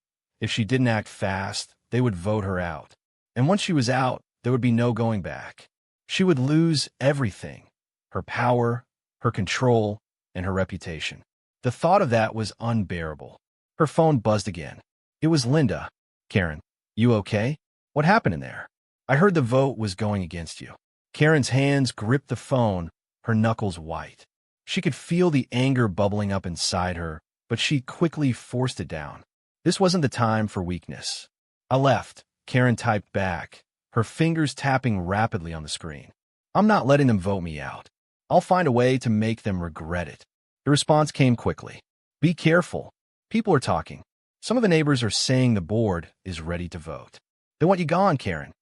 If she didn't act fast, they would vote her out. And once she was out, there would be no going back. She would lose everything. Her power, her control, and her reputation. The thought of that was unbearable. Her phone buzzed again. It was Linda. "Karen, you okay? What happened in there? I heard the vote was going against you." Karen's hands gripped the phone, her knuckles white. She could feel the anger bubbling up inside her, but she quickly forced it down. This wasn't the time for weakness. "I left," Karen typed back, her fingers tapping rapidly on the screen. "I'm not letting them vote me out. I'll find a way to make them regret it." The response came quickly. "Be careful. People are talking. Some of the neighbors are saying the board is ready to vote. They want you gone, Karen."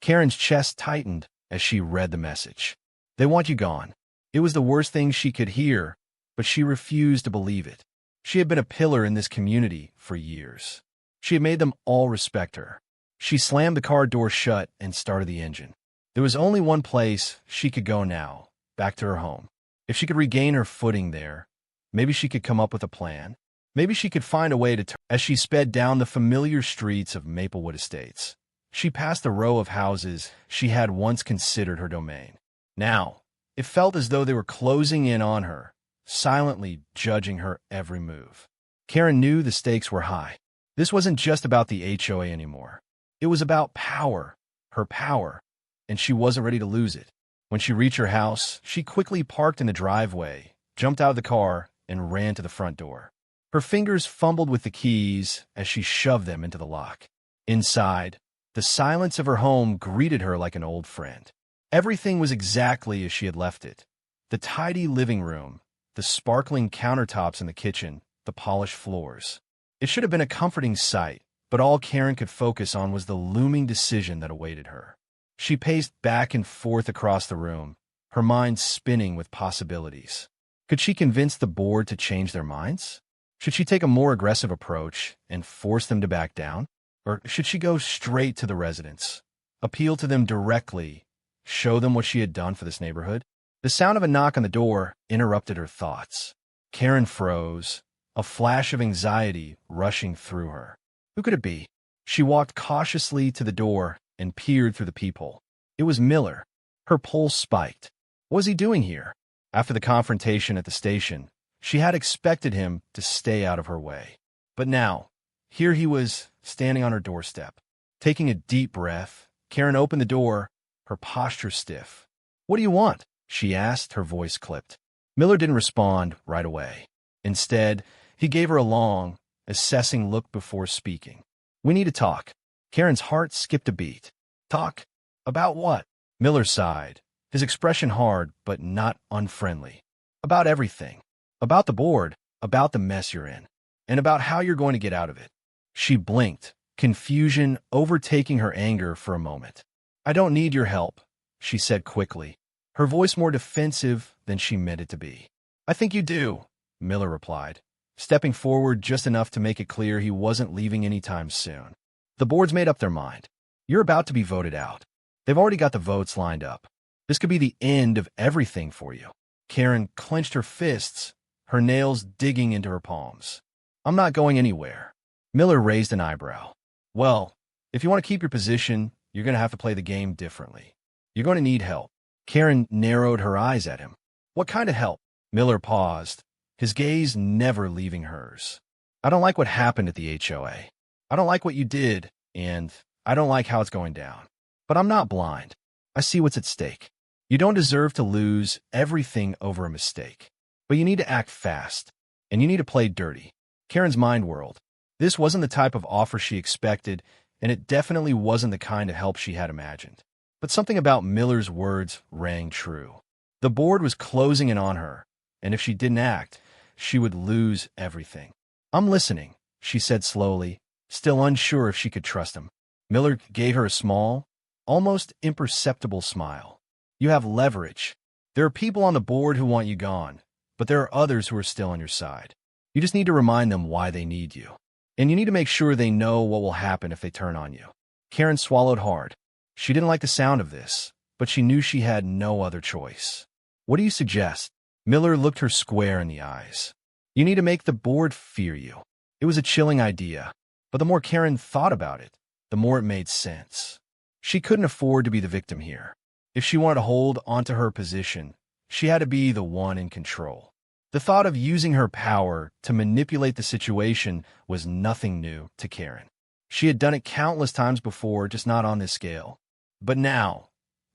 Karen's chest tightened as she read the message. "They want you gone." It was the worst thing she could hear, but she refused to believe it. She had been a pillar in this community for years. She had made them all respect her. She slammed the car door shut and started the engine. There was only one place she could go now, back to her home. If she could regain her footing there, maybe she could come up with a plan. Maybe she could find a way to turn. As she sped down the familiar streets of Maplewood Estates, she passed a row of houses she had once considered her domain. Now, it felt as though they were closing in on her, silently judging her every move. Karen knew the stakes were high. This wasn't just about the HOA anymore. It was about power, her power, and she wasn't ready to lose it. When she reached her house, she quickly parked in the driveway, jumped out of the car, and ran to the front door. Her fingers fumbled with the keys as she shoved them into the lock. Inside, the silence of her home greeted her like an old friend. Everything was exactly as she had left it. The tidy living room, the sparkling countertops in the kitchen, the polished floors. It should have been a comforting sight, but all Karen could focus on was the looming decision that awaited her. She paced back and forth across the room, her mind spinning with possibilities. Could she convince the board to change their minds? Should she take a more aggressive approach and force them to back down? Or should she go straight to the residents, appeal to them directly, show them what she had done for this neighborhood? The sound of a knock on the door interrupted her thoughts. Karen froze, a flash of anxiety rushing through her. Who could it be? She walked cautiously to the door and peered through the peephole. It was Miller. Her pulse spiked. What was he doing here? After the confrontation at the station, she had expected him to stay out of her way. But now, here he was, standing on her doorstep. Taking a deep breath, Karen opened the door, her posture stiff. "What do you want?" she asked, her voice clipped. Miller didn't respond right away. Instead, he gave her a long, assessing look before speaking. "We need to talk." Karen's heart skipped a beat. "Talk? About what?" Miller sighed, his expression hard but not unfriendly. "About everything. About the board, about the mess you're in, and about how you're going to get out of it." She blinked, confusion overtaking her anger for a moment. "I don't need your help," she said quickly, her voice more defensive than she meant it to be. "I think you do," Miller replied, stepping forward just enough to make it clear he wasn't leaving anytime soon. "The board's made up their mind. You're about to be voted out. They've already got the votes lined up. This could be the end of everything for you." Karen clenched her fists, her nails digging into her palms. "I'm not going anywhere." Miller raised an eyebrow. "Well, if you want to keep your position, you're going to have to play the game differently. You're going to need help." Karen narrowed her eyes at him. "What kind of help?" Miller paused, his gaze never leaving hers. "I don't like what happened at the HOA. I don't like what you did, and I don't like how it's going down. But I'm not blind. I see what's at stake. You don't deserve to lose everything over a mistake. But you need to act fast, and you need to play dirty." Karen's mind whirled. This wasn't the type of offer she expected, and it definitely wasn't the kind of help she had imagined. But something about Miller's words rang true. The board was closing in on her, and if she didn't act, she would lose everything. "I'm listening," she said slowly, still unsure if she could trust him. Miller gave her a small, almost imperceptible smile. "You have leverage. There are people on the board who want you gone, but there are others who are still on your side. You just need to remind them why they need you. And you need to make sure they know what will happen if they turn on you." Karen swallowed hard. She didn't like the sound of this, but she knew she had no other choice. "What do you suggest?" Miller looked her square in the eyes. "You need to make the board fear you." It was a chilling idea, but the more Karen thought about it, the more it made sense. She couldn't afford to be the victim here. If she wanted to hold onto her position, she had to be the one in control. The thought of using her power to manipulate the situation was nothing new to Karen. She had done it countless times before, just not on this scale. But now,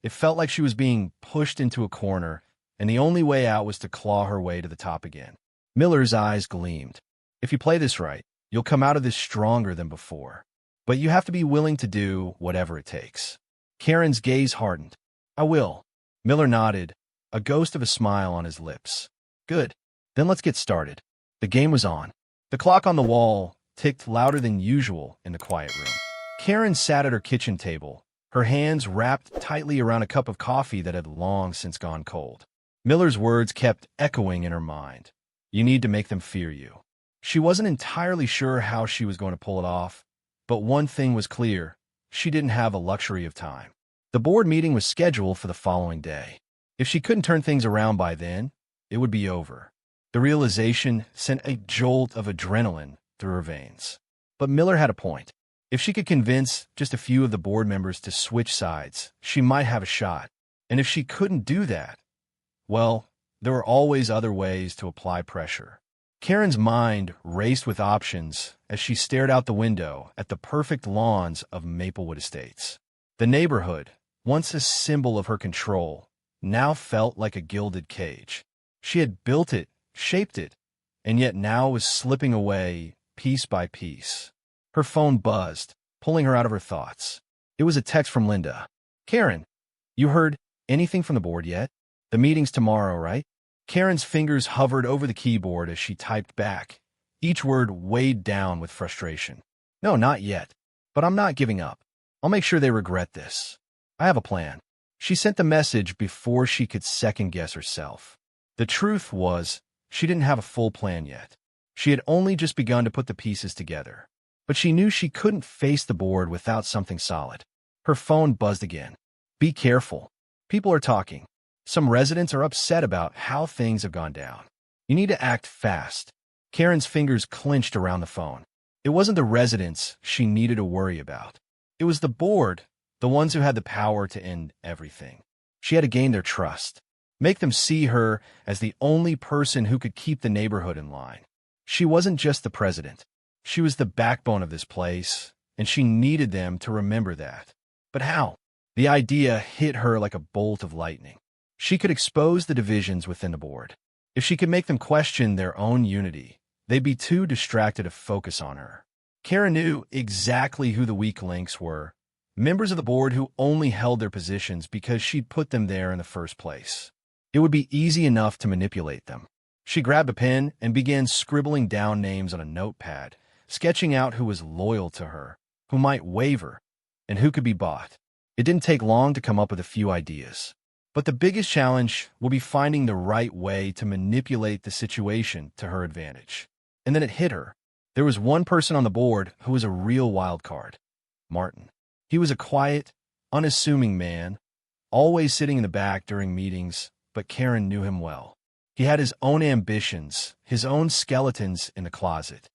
it felt like she was being pushed into a corner, and the only way out was to claw her way to the top again. Miller's eyes gleamed. "If you play this right, you'll come out of this stronger than before. But you have to be willing to do whatever it takes." Karen's gaze hardened. "I will." Miller nodded, a ghost of a smile on his lips. "Good. Then let's get started." The game was on. The clock on the wall ticked louder than usual in the quiet room. Karen sat at her kitchen table, her hands wrapped tightly around a cup of coffee that had long since gone cold. Miller's words kept echoing in her mind. "You need to make them fear you." She wasn't entirely sure how she was going to pull it off, but one thing was clear: she didn't have a luxury of time. The board meeting was scheduled for the following day. If she couldn't turn things around by then, it would be over. The realization sent a jolt of adrenaline through her veins. But Miller had a point. If she could convince just a few of the board members to switch sides, she might have a shot. And if she couldn't do that, well, there were always other ways to apply pressure. Karen's mind raced with options as she stared out the window at the perfect lawns of Maplewood Estates. The neighborhood, once a symbol of her control, now felt like a gilded cage. She had built it, shaped it, and yet now was slipping away piece by piece. Her phone buzzed, pulling her out of her thoughts. It was a text from Linda. "Karen, you heard anything from the board yet? The meeting's tomorrow, right?" Karen's fingers hovered over the keyboard as she typed back, each word weighed down with frustration. "No, not yet. But I'm not giving up. I'll make sure they regret this. I have a plan." She sent the message before she could second-guess herself. The truth was, she didn't have a full plan yet. She had only just begun to put the pieces together. But she knew she couldn't face the board without something solid. Her phone buzzed again. "Be careful. People are talking. Some residents are upset about how things have gone down. You need to act fast." Karen's fingers clenched around the phone. It wasn't the residents she needed to worry about. It was the board, the ones who had the power to end everything. She had to gain their trust, make them see her as the only person who could keep the neighborhood in line. She wasn't just the president. She was the backbone of this place, and she needed them to remember that. But how? The idea hit her like a bolt of lightning. She could expose the divisions within the board. If she could make them question their own unity, they'd be too distracted to focus on her. Karen knew exactly who the weak links were, members of the board who only held their positions because she'd put them there in the first place. It would be easy enough to manipulate them. She grabbed a pen and began scribbling down names on a notepad, sketching out who was loyal to her, who might waver, and who could be bought. It didn't take long to come up with a few ideas. But the biggest challenge will be finding the right way to manipulate the situation to her advantage. And then it hit her. There was one person on the board who was a real wild card. Martin. He was a quiet, unassuming man, always sitting in the back during meetings, but Karen knew him well. He had his own ambitions, his own skeletons in the closet.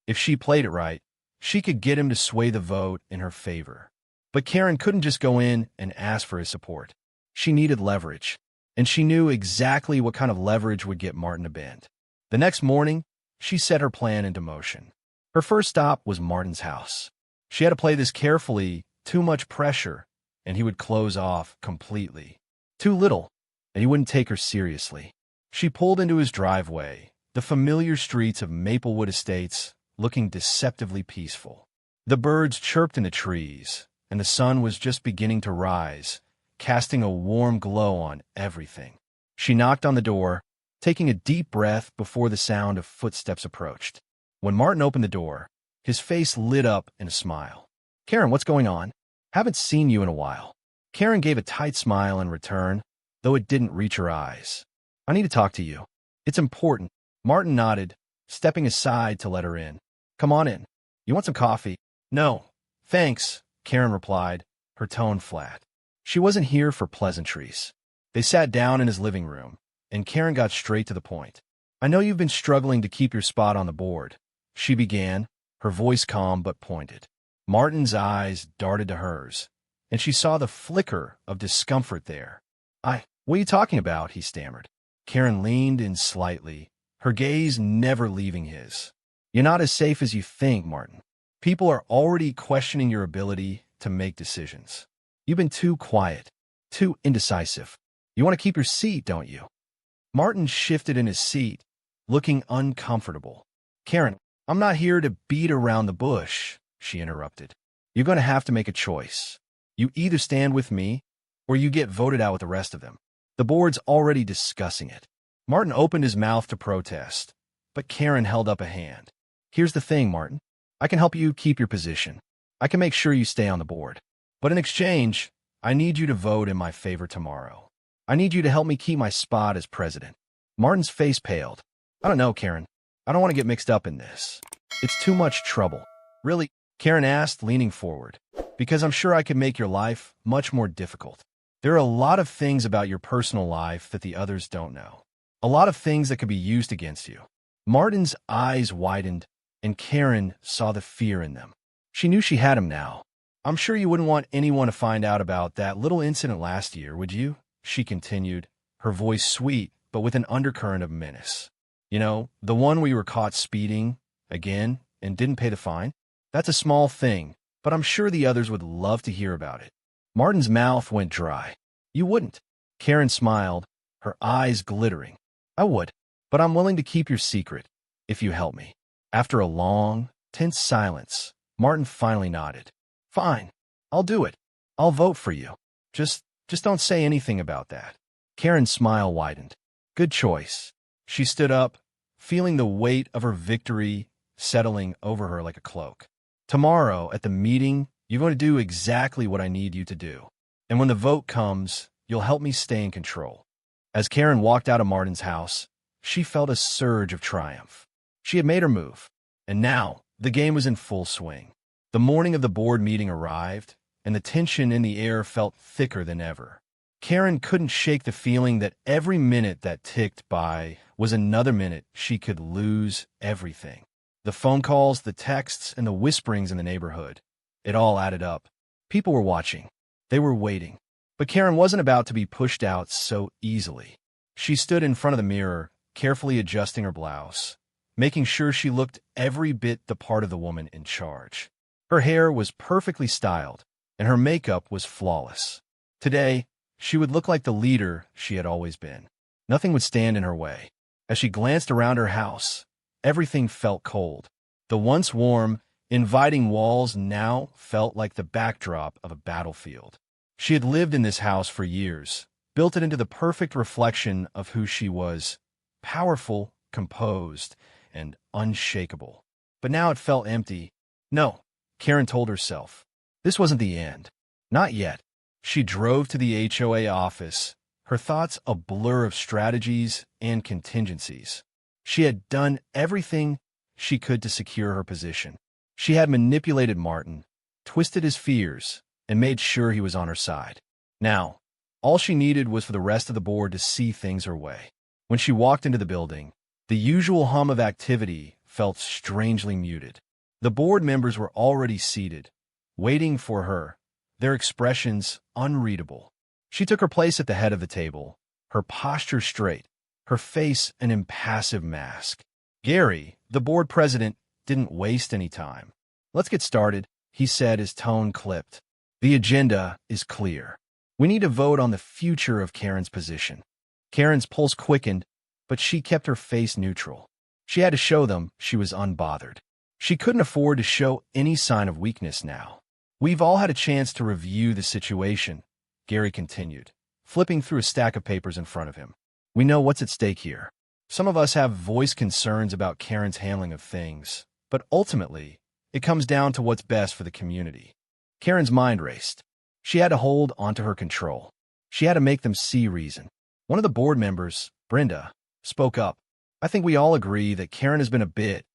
If she played it right, she could get him to sway the vote in her favor. But Karen couldn't just go in and ask for his support. She needed leverage, and she knew exactly what kind of leverage would get Martin to bend. The next morning, she set her plan into motion. Her first stop was Martin's house. She had to play this carefully, too much pressure, and he would close off completely. Too little, and he wouldn't take her seriously. She pulled into his driveway, the familiar streets of Maplewood Estates, looking deceptively peaceful. The birds chirped in the trees, and the sun was just beginning to rise, casting a warm glow on everything. She knocked on the door, taking a deep breath before the sound of footsteps approached. When Martin opened the door, his face lit up in a smile. "Karen, what's going on? Haven't seen you in a while." Karen gave a tight smile in return, though it didn't reach her eyes. "I need to talk to you. It's important." Martin nodded, stepping aside to let her in. "Come on in. You want some coffee?" "No, thanks," Karen replied, her tone flat. She wasn't here for pleasantries. They sat down in his living room, and Karen got straight to the point. "I know you've been struggling to keep your spot on the board," she began, her voice calm but pointed. Martin's eyes darted to hers, and she saw the flicker of discomfort there. What are you talking about?" he stammered. Karen leaned in slightly, her gaze never leaving his. "You're not as safe as you think, Martin. People are already questioning your ability to make decisions. You've been too quiet, too indecisive. You want to keep your seat, don't you?" Martin shifted in his seat, looking uncomfortable. "Karen, I'm not here to beat around the bush," she interrupted. "You're going to have to make a choice. You either stand with me, or you get voted out with the rest of them. The board's already discussing it." Martin opened his mouth to protest, but Karen held up a hand. "Here's the thing, Martin. I can help you keep your position. I can make sure you stay on the board. But in exchange, I need you to vote in my favor tomorrow. I need you to help me keep my spot as president." Martin's face paled. "I don't know, Karen. I don't want to get mixed up in this. It's too much trouble." "Really?" Karen asked, leaning forward. "Because I'm sure I could make your life much more difficult. There are a lot of things about your personal life that the others don't know. A lot of things that could be used against you." Martin's eyes widened, and Karen saw the fear in them. She knew she had him now. "I'm sure you wouldn't want anyone to find out about that little incident last year, would you?" she continued, her voice sweet, but with an undercurrent of menace. "You know, the one where you were caught speeding, again, and didn't pay the fine? That's a small thing, but I'm sure the others would love to hear about it." Martin's mouth went dry. "You wouldn't?" Karen smiled, her eyes glittering. "I would, but I'm willing to keep your secret, if you help me." After a long, tense silence, Martin finally nodded. "Fine, I'll do it. I'll vote for you. Just don't say anything about that." Karen's smile widened. "Good choice." She stood up, feeling the weight of her victory settling over her like a cloak. "Tomorrow, at the meeting, you're going to do exactly what I need you to do. And when the vote comes, you'll help me stay in control." As Karen walked out of Martin's house, she felt a surge of triumph. She had made her move, and now the game was in full swing. The morning of the board meeting arrived, and the tension in the air felt thicker than ever. Karen couldn't shake the feeling that every minute that ticked by was another minute she could lose everything. The phone calls, the texts, and the whisperings in the neighborhood. It all added up. People were watching. They were waiting. But Karen wasn't about to be pushed out so easily. She stood in front of the mirror, carefully adjusting her blouse, making sure she looked every bit the part of the woman in charge. Her hair was perfectly styled, and her makeup was flawless. Today, she would look like the leader she had always been. Nothing would stand in her way. As she glanced around her house, everything felt cold. The once warm, inviting walls now felt like the backdrop of a battlefield. She had lived in this house for years, built it into the perfect reflection of who she was, powerful, composed, and unshakable. But now it felt empty. No, Karen told herself. This wasn't the end. Not yet. She drove to the HOA office, her thoughts a blur of strategies and contingencies. She had done everything she could to secure her position. She had manipulated Martin, twisted his fears, and made sure he was on her side. Now, all she needed was for the rest of the board to see things her way. When she walked into the building, the usual hum of activity felt strangely muted. The board members were already seated, waiting for her, their expressions unreadable. She took her place at the head of the table, her posture straight, her face an impassive mask. Gary, the board president, didn't waste any time. "Let's get started," he said, his tone clipped. "The agenda is clear. We need to vote on the future of Karen's position." Karen's pulse quickened, but she kept her face neutral. She had to show them she was unbothered. She couldn't afford to show any sign of weakness now. "We've all had a chance to review the situation," Gary continued, flipping through a stack of papers in front of him. "We know what's at stake here. Some of us have voiced concerns about Karen's handling of things, but ultimately, it comes down to what's best for the community." Karen's mind raced. She had to hold onto her control. She had to make them see reason. One of the board members, Brenda, spoke up. "I think we all agree that Karen has been a bit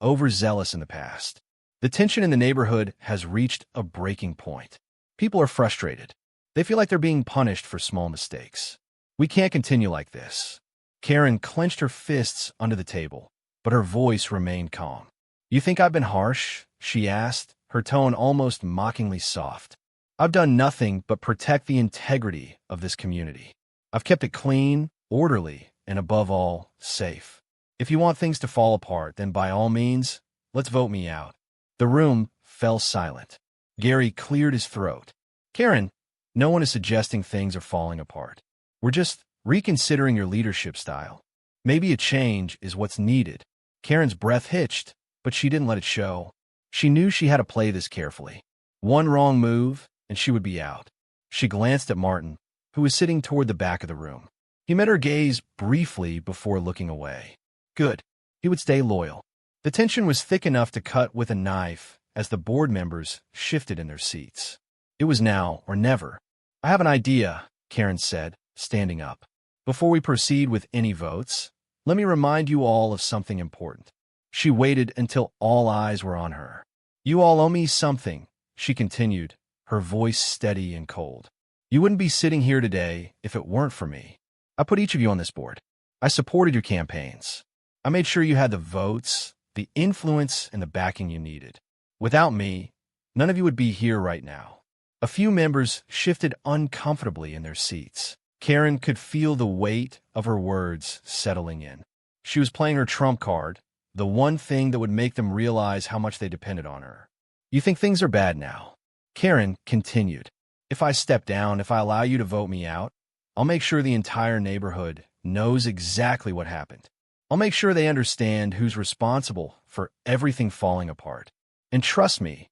overzealous in the past. The tension in the neighborhood has reached a breaking point. People are frustrated. They feel like they're being punished for small mistakes. We can't continue like this." Karen clenched her fists under the table, but her voice remained calm. "You think I've been harsh?" she asked, her tone almost mockingly soft. "I've done nothing but protect the integrity of this community. I've kept it clean, orderly, and above all, safe. If you want things to fall apart, then by all means, let's vote me out." The room fell silent. Gary cleared his throat. "Karen, no one is suggesting things are falling apart. We're just reconsidering your leadership style. Maybe a change is what's needed." Karen's breath hitched, but she didn't let it show. She knew she had to play this carefully. One wrong move, and she would be out. She glanced at Martin, who was sitting toward the back of the room. He met her gaze briefly before looking away. Good. He would stay loyal. The tension was thick enough to cut with a knife as the board members shifted in their seats. It was now or never. "I have an idea," Karen said, standing up. "Before we proceed with any votes, let me remind you all of something important." She waited until all eyes were on her. "You all owe me something," she continued, her voice steady and cold. "You wouldn't be sitting here today if it weren't for me. I put each of you on this board. I supported your campaigns. I made sure you had the votes, the influence, and the backing you needed. Without me, none of you would be here right now." A few members shifted uncomfortably in their seats. Karen could feel the weight of her words settling in. She was playing her trump card, the one thing that would make them realize how much they depended on her. "You think things are bad now?" Karen continued. "If I step down, if I allow you to vote me out, I'll make sure the entire neighborhood knows exactly what happened. I'll make sure they understand who's responsible for everything falling apart. And trust me,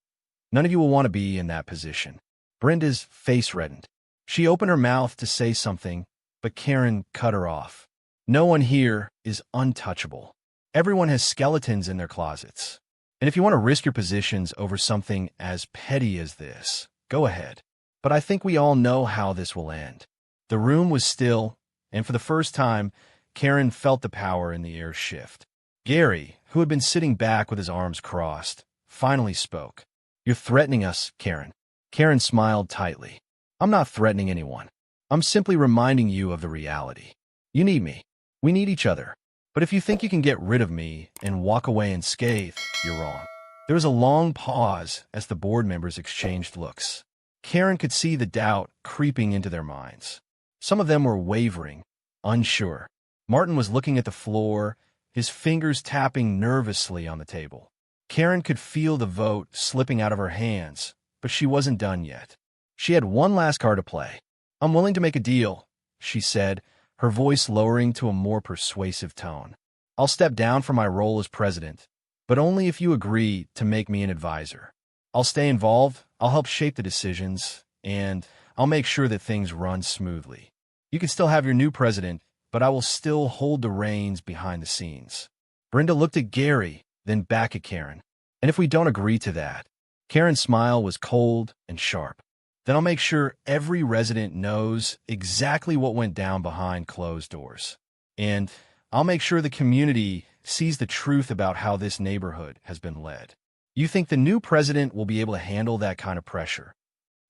none of you will want to be in that position." Brenda's face reddened. She opened her mouth to say something, but Karen cut her off. "No one here is untouchable. Everyone has skeletons in their closets. And if you want to risk your positions over something as petty as this, go ahead. But I think we all know how this will end." The room was still, and for the first time, Karen felt the power in the air shift. Gary, who had been sitting back with his arms crossed, finally spoke. "You're threatening us, Karen." Karen smiled tightly. "I'm not threatening anyone. I'm simply reminding you of the reality. You need me. We need each other. But if you think you can get rid of me and walk away unscathed, you're wrong. There was a long pause as the board members exchanged looks. Karen could see the doubt creeping into their minds. Some of them were wavering, unsure. Martin was looking at the floor, his fingers tapping nervously on the table. Karen could feel the vote slipping out of her hands, but she wasn't done yet. She had one last card to play. "I'm willing to make a deal," she said, her voice lowering to a more persuasive tone. "I'll step down from my role as president, but only if you agree to make me an advisor. I'll stay involved, I'll help shape the decisions, and I'll make sure that things run smoothly. You can still have your new president, but I will still hold the reins behind the scenes." Brenda looked at Gary, then back at Karen. "And if we don't agree to that?" Karen's smile was cold and sharp. "Then I'll make sure every resident knows exactly what went down behind closed doors. And I'll make sure the community sees the truth about how this neighborhood has been led. You think the new president will be able to handle that kind of pressure?"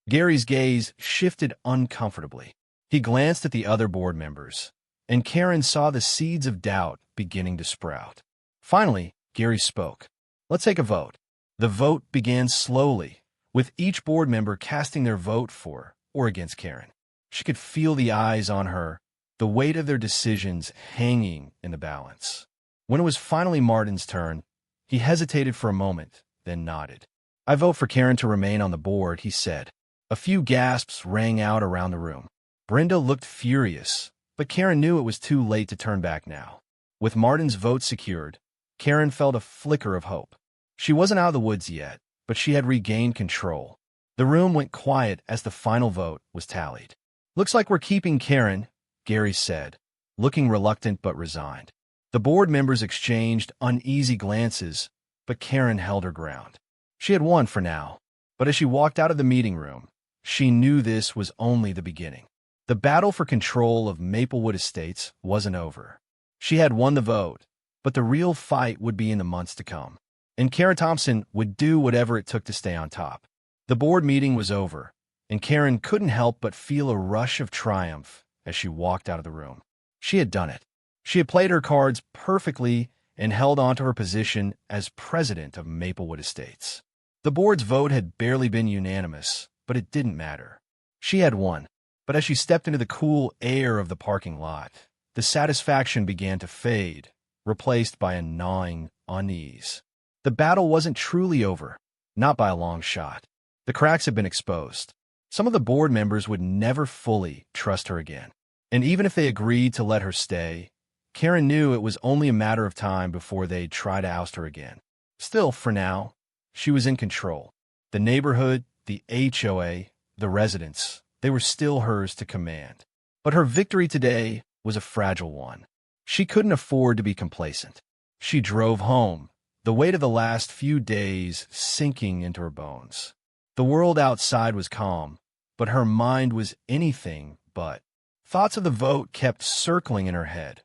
Gary's gaze shifted uncomfortably. He glanced at the other board members, and Karen saw the seeds of doubt beginning to sprout. Finally, Gary spoke. "Let's take a vote." The vote began slowly, with each board member casting their vote for or against Karen. She could feel the eyes on her, the weight of their decisions hanging in the balance. When it was finally Martin's turn, he hesitated for a moment, then nodded. "I vote for Karen to remain on the board," he said. A few gasps rang out around the room. Brenda looked furious, but Karen knew it was too late to turn back now. With Martin's vote secured, Karen felt a flicker of hope. She wasn't out of the woods yet, but she had regained control. The room went quiet as the final vote was tallied. "Looks like we're keeping Karen," Gary said, looking reluctant but resigned. The board members exchanged uneasy glances, but Karen held her ground. She had won for now, but as she walked out of the meeting room, she knew this was only the beginning. The battle for control of Maplewood Estates wasn't over. She had won the vote, but the real fight would be in the months to come, and Karen Thompson would do whatever it took to stay on top. The board meeting was over, and Karen couldn't help but feel a rush of triumph as she walked out of the room. She had done it. She had played her cards perfectly and held on to her position as president of Maplewood Estates. The board's vote had barely been unanimous, but it didn't matter. She had won, but as she stepped into the cool air of the parking lot, the satisfaction began to fade, replaced by a gnawing unease. The battle wasn't truly over, not by a long shot. The cracks had been exposed. Some of the board members would never fully trust her again. And even if they agreed to let her stay, Karen knew it was only a matter of time before they'd try to oust her again. Still, for now, she was in control. The neighborhood, the HOA, the residents, they were still hers to command. But her victory today was a fragile one. She couldn't afford to be complacent. She drove home, the weight of the last few days sinking into her bones. The world outside was calm, but her mind was anything but. Thoughts of the vote kept circling in her head.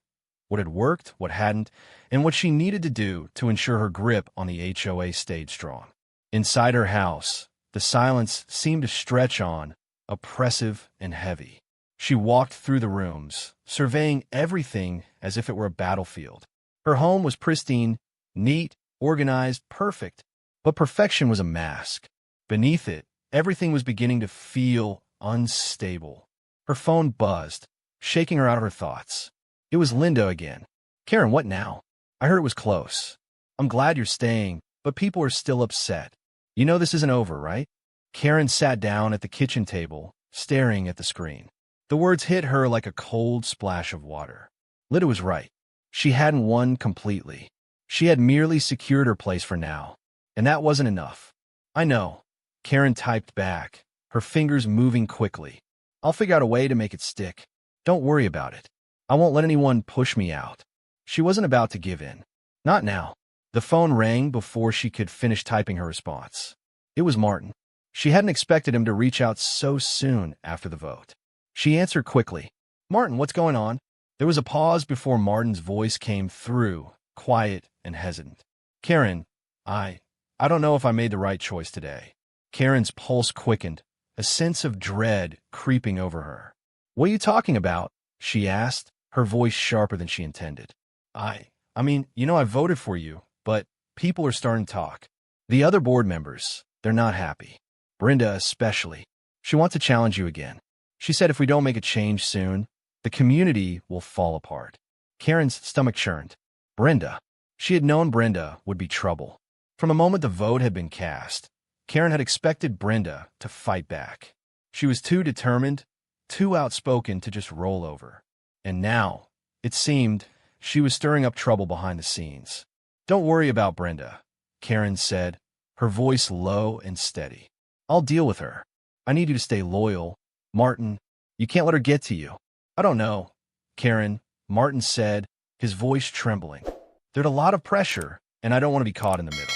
What had worked, what hadn't, and what she needed to do to ensure her grip on the HOA stayed strong. Inside her house, the silence seemed to stretch on, oppressive and heavy. She walked through the rooms, surveying everything as if it were a battlefield. Her home was pristine, neat, organized, perfect, but perfection was a mask. Beneath it, everything was beginning to feel unstable. Her phone buzzed, shaking her out of her thoughts. It was Linda again. "Karen, what now? I heard it was close. I'm glad you're staying, but people are still upset. You know this isn't over, right?" Karen sat down at the kitchen table, staring at the screen. The words hit her like a cold splash of water. Linda was right. She hadn't won completely. She had merely secured her place for now, and that wasn't enough. "I know," Karen typed back, her fingers moving quickly. "I'll figure out a way to make it stick. Don't worry about it. I won't let anyone push me out." She wasn't about to give in. Not now. The phone rang before she could finish typing her response. It was Martin. She hadn't expected him to reach out so soon after the vote. She answered quickly. "Martin, what's going on?" There was a pause before Martin's voice came through, quiet and hesitant. "Karen, I don't know if I made the right choice today." Karen's pulse quickened, a sense of dread creeping over her. "What are you talking about?" she asked, her voice sharper than she intended. I mean, I voted for you, but people are starting to talk. The other board members, they're not happy. Brenda especially. She wants to challenge you again. She said if we don't make a change soon, the community will fall apart. Karen's stomach churned. Brenda. She had known Brenda would be trouble. From the moment the vote had been cast, Karen had expected Brenda to fight back. She was too determined, too outspoken to just roll over. And now, it seemed, she was stirring up trouble behind the scenes. Don't worry about Brenda, Karen said, her voice low and steady. I'll deal with her. I need you to stay loyal. Martin, you can't let her get to you. I don't know, Karen, Martin said, his voice trembling. There's a lot of pressure, and I don't want to be caught in the middle.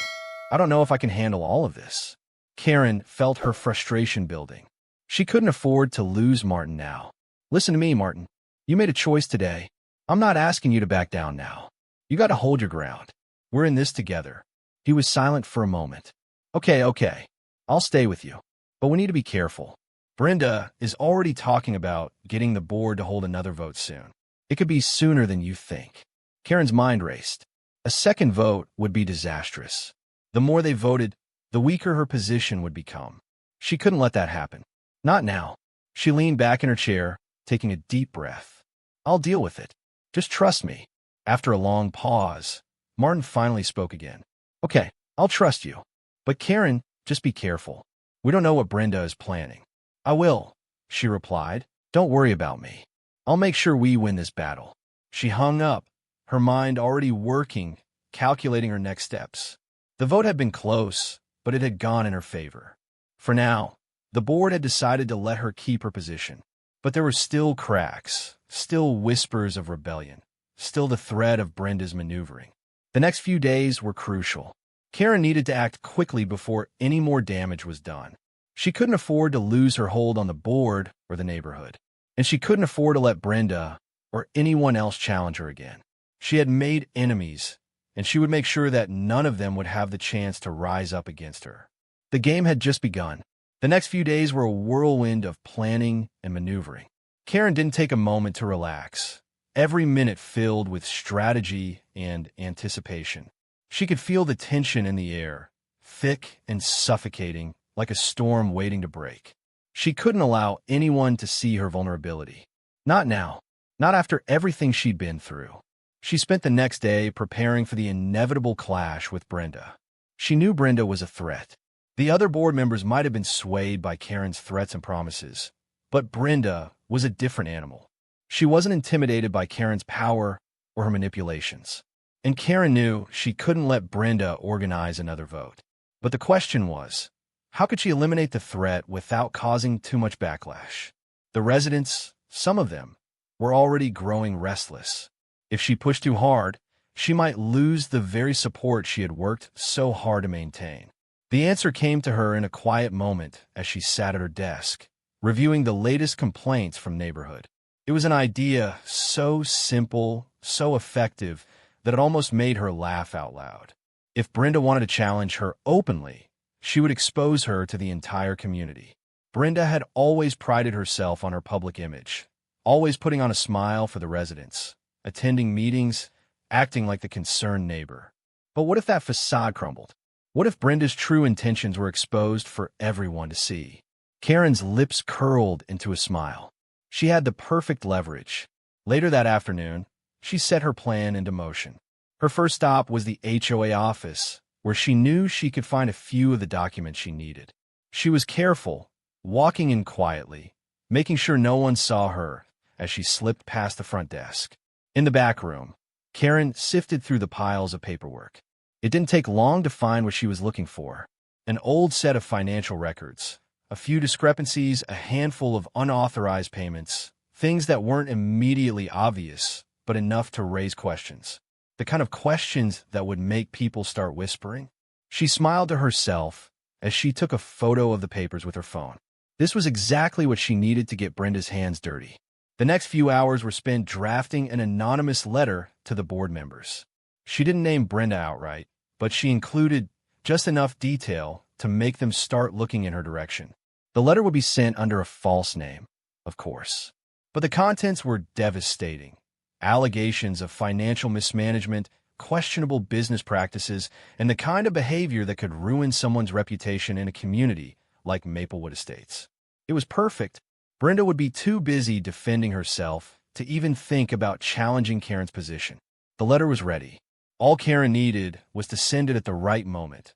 I don't know if I can handle all of this. Karen felt her frustration building. She couldn't afford to lose Martin now. Listen to me, Martin. You made a choice today. I'm not asking you to back down now. You got to hold your ground. We're in this together. He was silent for a moment. Okay. I'll stay with you. But we need to be careful. Brenda is already talking about getting the board to hold another vote soon. It could be sooner than you think. Karen's mind raced. A second vote would be disastrous. The more they voted, the weaker her position would become. She couldn't let that happen. Not now. She leaned back in her chair, taking a deep breath. I'll deal with it. Just trust me. After a long pause, Martin finally spoke again. Okay, I'll trust you. But Karen, just be careful. We don't know what Brenda is planning. I will, she replied. Don't worry about me. I'll make sure we win this battle. She hung up, her mind already working, calculating her next steps. The vote had been close, but it had gone in her favor. For now, the board had decided to let her keep her position. But there were still cracks, still whispers of rebellion, still the threat of Brenda's maneuvering. The next few days were crucial. Karen needed to act quickly before any more damage was done. She couldn't afford to lose her hold on the board or the neighborhood. And she couldn't afford to let Brenda or anyone else challenge her again. She had made enemies, and she would make sure that none of them would have the chance to rise up against her. The game had just begun. The next few days were a whirlwind of planning and maneuvering. Karen didn't take a moment to relax, every minute filled with strategy and anticipation. She could feel the tension in the air, thick and suffocating, like a storm waiting to break. She couldn't allow anyone to see her vulnerability. Not now. Not after everything she'd been through. She spent the next day preparing for the inevitable clash with Brenda. She knew Brenda was a threat. The other board members might have been swayed by Karen's threats and promises, but Brenda was a different animal. She wasn't intimidated by Karen's power or her manipulations. And Karen knew she couldn't let Brenda organize another vote. But the question was, how could she eliminate the threat without causing too much backlash? The residents, some of them, were already growing restless. If she pushed too hard, she might lose the very support she had worked so hard to maintain. The answer came to her in a quiet moment as she sat at her desk, reviewing the latest complaints from neighborhood. It was an idea so simple, so effective, that it almost made her laugh out loud. If Brenda wanted to challenge her openly, she would expose her to the entire community. Brenda had always prided herself on her public image, always putting on a smile for the residents, attending meetings, acting like the concerned neighbor. But what if that facade crumbled? What if Brenda's true intentions were exposed for everyone to see? Karen's lips curled into a smile. She had the perfect leverage. Later that afternoon, she set her plan into motion. Her first stop was the HOA office, where she knew she could find a few of the documents she needed. She was careful, walking in quietly, making sure no one saw her as she slipped past the front desk. In the back room, Karen sifted through the piles of paperwork. It didn't take long to find what she was looking for. An old set of financial records, a few discrepancies, a handful of unauthorized payments, things that weren't immediately obvious, but enough to raise questions. The kind of questions that would make people start whispering. She smiled to herself as she took a photo of the papers with her phone. This was exactly what she needed to get Brenda's hands dirty. The next few hours were spent drafting an anonymous letter to the board members. She didn't name Brenda outright, but she included just enough detail to make them start looking in her direction. The letter would be sent under a false name, of course. But the contents were devastating. allegations of financial mismanagement, questionable business practices, and the kind of behavior that could ruin someone's reputation in a community like Maplewood Estates. It was perfect. Brenda would be too busy defending herself to even think about challenging Karen's position. The letter was ready. All Karen needed was to send it at the right moment,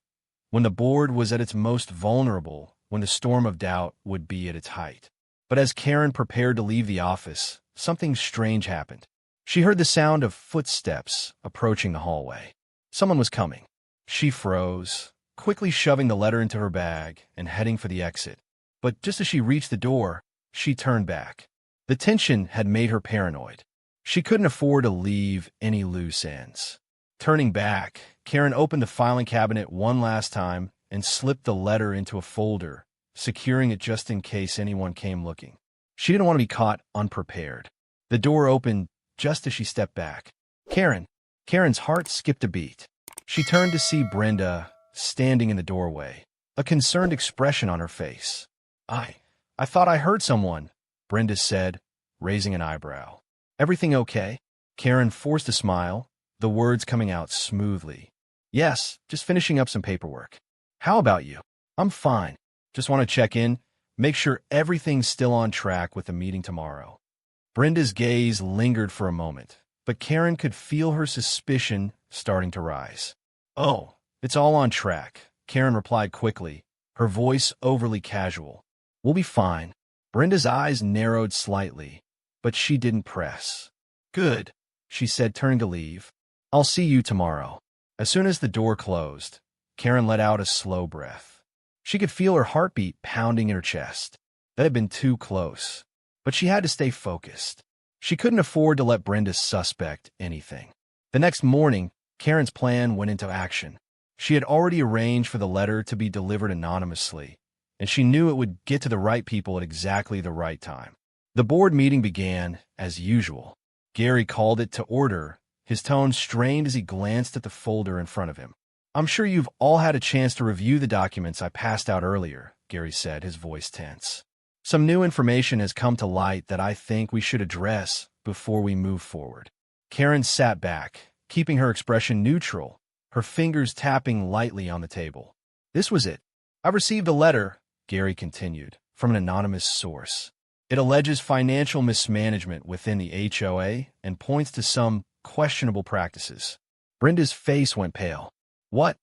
when the board was at its most vulnerable, when the storm of doubt would be at its height. But as Karen prepared to leave the office, something strange happened. She heard the sound of footsteps approaching the hallway. Someone was coming. She froze, quickly shoving the letter into her bag and heading for the exit. But just as she reached the door, she turned back. The tension had made her paranoid. She couldn't afford to leave any loose ends. Turning back, Karen opened the filing cabinet one last time and slipped the letter into a folder, securing it just in case anyone came looking. She didn't want to be caught unprepared. The door opened just as she stepped back. Karen's heart skipped a beat. She turned to see Brenda standing in the doorway, a concerned expression on her face. I thought I heard someone, Brenda said, raising an eyebrow. Everything okay? Karen forced a smile, the words coming out smoothly. Yes, just finishing up some paperwork. How about you? I'm fine. Just want to check in, make sure everything's still on track with the meeting tomorrow. Brenda's gaze lingered for a moment, but Karen could feel her suspicion starting to rise. Oh, it's all on track, Karen replied quickly, her voice overly casual. We'll be fine. Brenda's eyes narrowed slightly, but she didn't press. Good, she said, turning to leave. I'll see you tomorrow. As soon as the door closed, Karen let out a slow breath. She could feel her heartbeat pounding in her chest. That had been too close. But she had to stay focused. She couldn't afford to let Brenda suspect anything. The next morning, Karen's plan went into action. She had already arranged for the letter to be delivered anonymously, and she knew it would get to the right people at exactly the right time. The board meeting began, as usual. Gary called it to order, his tone strained as he glanced at the folder in front of him. I'm sure you've all had a chance to review the documents I passed out earlier, Gary said, his voice tense. Some new information has come to light that I think we should address before we move forward. Karen sat back, keeping her expression neutral, her fingers tapping lightly on the table. This was it. I've received a letter, Gary continued, from an anonymous source. It alleges financial mismanagement within the HOA and points to some questionable practices. Brenda's face went pale. What?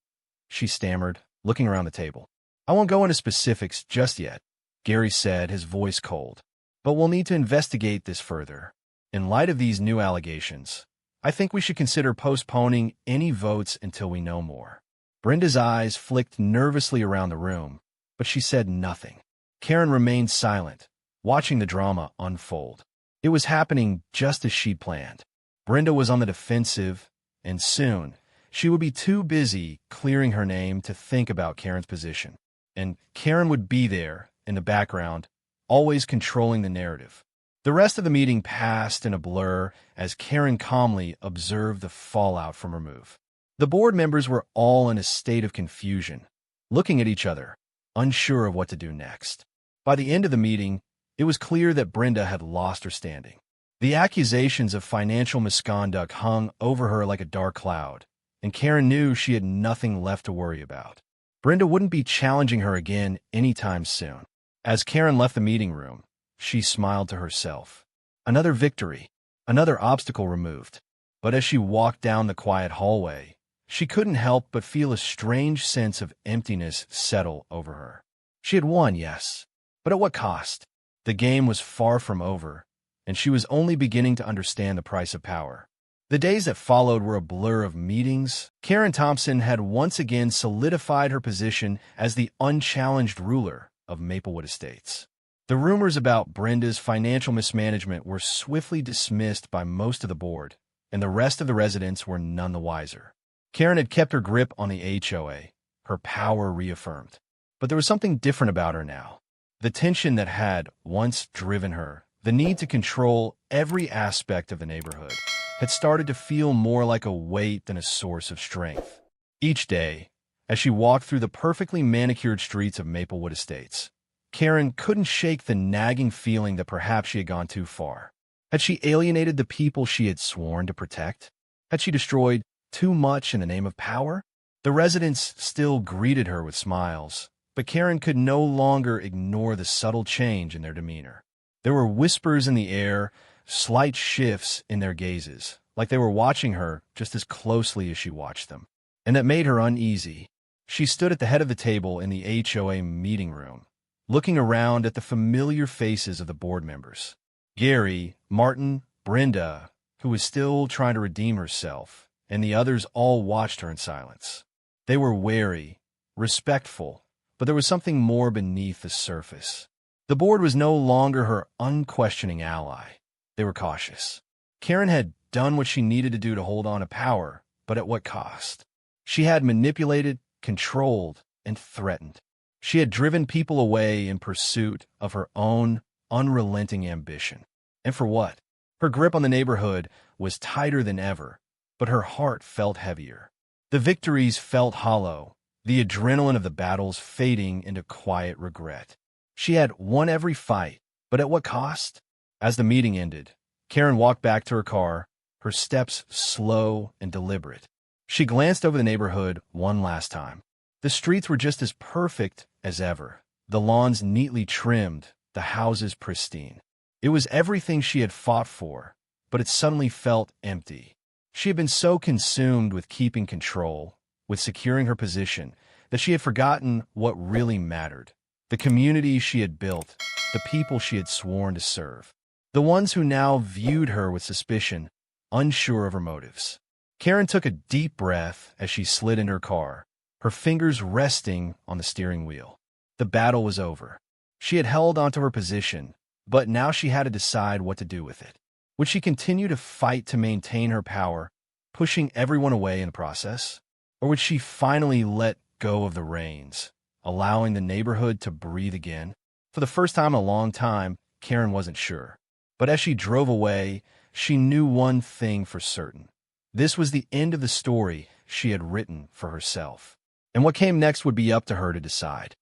She stammered, looking around the table. I won't go into specifics just yet, Gary said, his voice cold. But we'll need to investigate this further. In light of these new allegations, I think we should consider postponing any votes until we know more. Brenda's eyes flicked nervously around the room, but she said nothing. Karen remained silent, watching the drama unfold. It was happening just as she'd planned. Brenda was on the defensive, and soon she would be too busy clearing her name to think about Karen's position. And Karen would be there, in the background, always controlling the narrative. The rest of the meeting passed in a blur as Karen calmly observed the fallout from her move. The board members were all in a state of confusion, looking at each other, unsure of what to do next. By the end of the meeting, it was clear that Brenda had lost her standing. The accusations of financial misconduct hung over her like a dark cloud, and Karen knew she had nothing left to worry about. Brenda wouldn't be challenging her again anytime soon. As Karen left the meeting room, she smiled to herself. Another victory, another obstacle removed. But as she walked down the quiet hallway, she couldn't help but feel a strange sense of emptiness settle over her. She had won, yes, but at what cost? The game was far from over, and she was only beginning to understand the price of power. The days that followed were a blur of meetings. Karen Thompson had once again solidified her position as the unchallenged ruler of Maplewood Estates. The rumors about Brenda's financial mismanagement were swiftly dismissed by most of the board, and the rest of the residents were none the wiser. Karen had kept her grip on the HOA, her power reaffirmed. But there was something different about her now. The tension that had once driven her, the need to control every aspect of the neighborhood, had started to feel more like a weight than a source of strength. Each day, as she walked through the perfectly manicured streets of Maplewood Estates, Karen couldn't shake the nagging feeling that perhaps she had gone too far. Had she alienated the people she had sworn to protect? Had she destroyed too much in the name of power? The residents still greeted her with smiles, but Karen could no longer ignore the subtle change in their demeanor. There were whispers in the air, slight shifts in their gazes, like they were watching her just as closely as she watched them. And that made her uneasy. She stood at the head of the table in the HOA meeting room, looking around at the familiar faces of the board members. Gary, Martin, Brenda, who was still trying to redeem herself, and the others all watched her in silence. They were wary, respectful, but there was something more beneath the surface. The board was no longer her unquestioning ally. They were cautious. Karen had done what she needed to do to hold on to power, but at what cost? She had manipulated, controlled, and threatened. She had driven people away in pursuit of her own unrelenting ambition. And for what? Her grip on the neighborhood was tighter than ever, but her heart felt heavier. The victories felt hollow, the adrenaline of the battles fading into quiet regret. She had won every fight, but at what cost? As the meeting ended, Karen walked back to her car, her steps slow and deliberate. She glanced over the neighborhood one last time. The streets were just as perfect as ever, the lawns neatly trimmed, the houses pristine. It was everything she had fought for, but it suddenly felt empty. She had been so consumed with keeping control, with securing her position, that she had forgotten what really mattered. The community she had built, the people she had sworn to serve. The ones who now viewed her with suspicion, unsure of her motives. Karen took a deep breath as she slid into her car, her fingers resting on the steering wheel. The battle was over. She had held onto her position, but now she had to decide what to do with it. Would she continue to fight to maintain her power, pushing everyone away in the process? Or would she finally let go of the reins, allowing the neighborhood to breathe again? For the first time in a long time, Karen wasn't sure. But as she drove away, she knew one thing for certain. This was the end of the story she had written for herself. And what came next would be up to her to decide.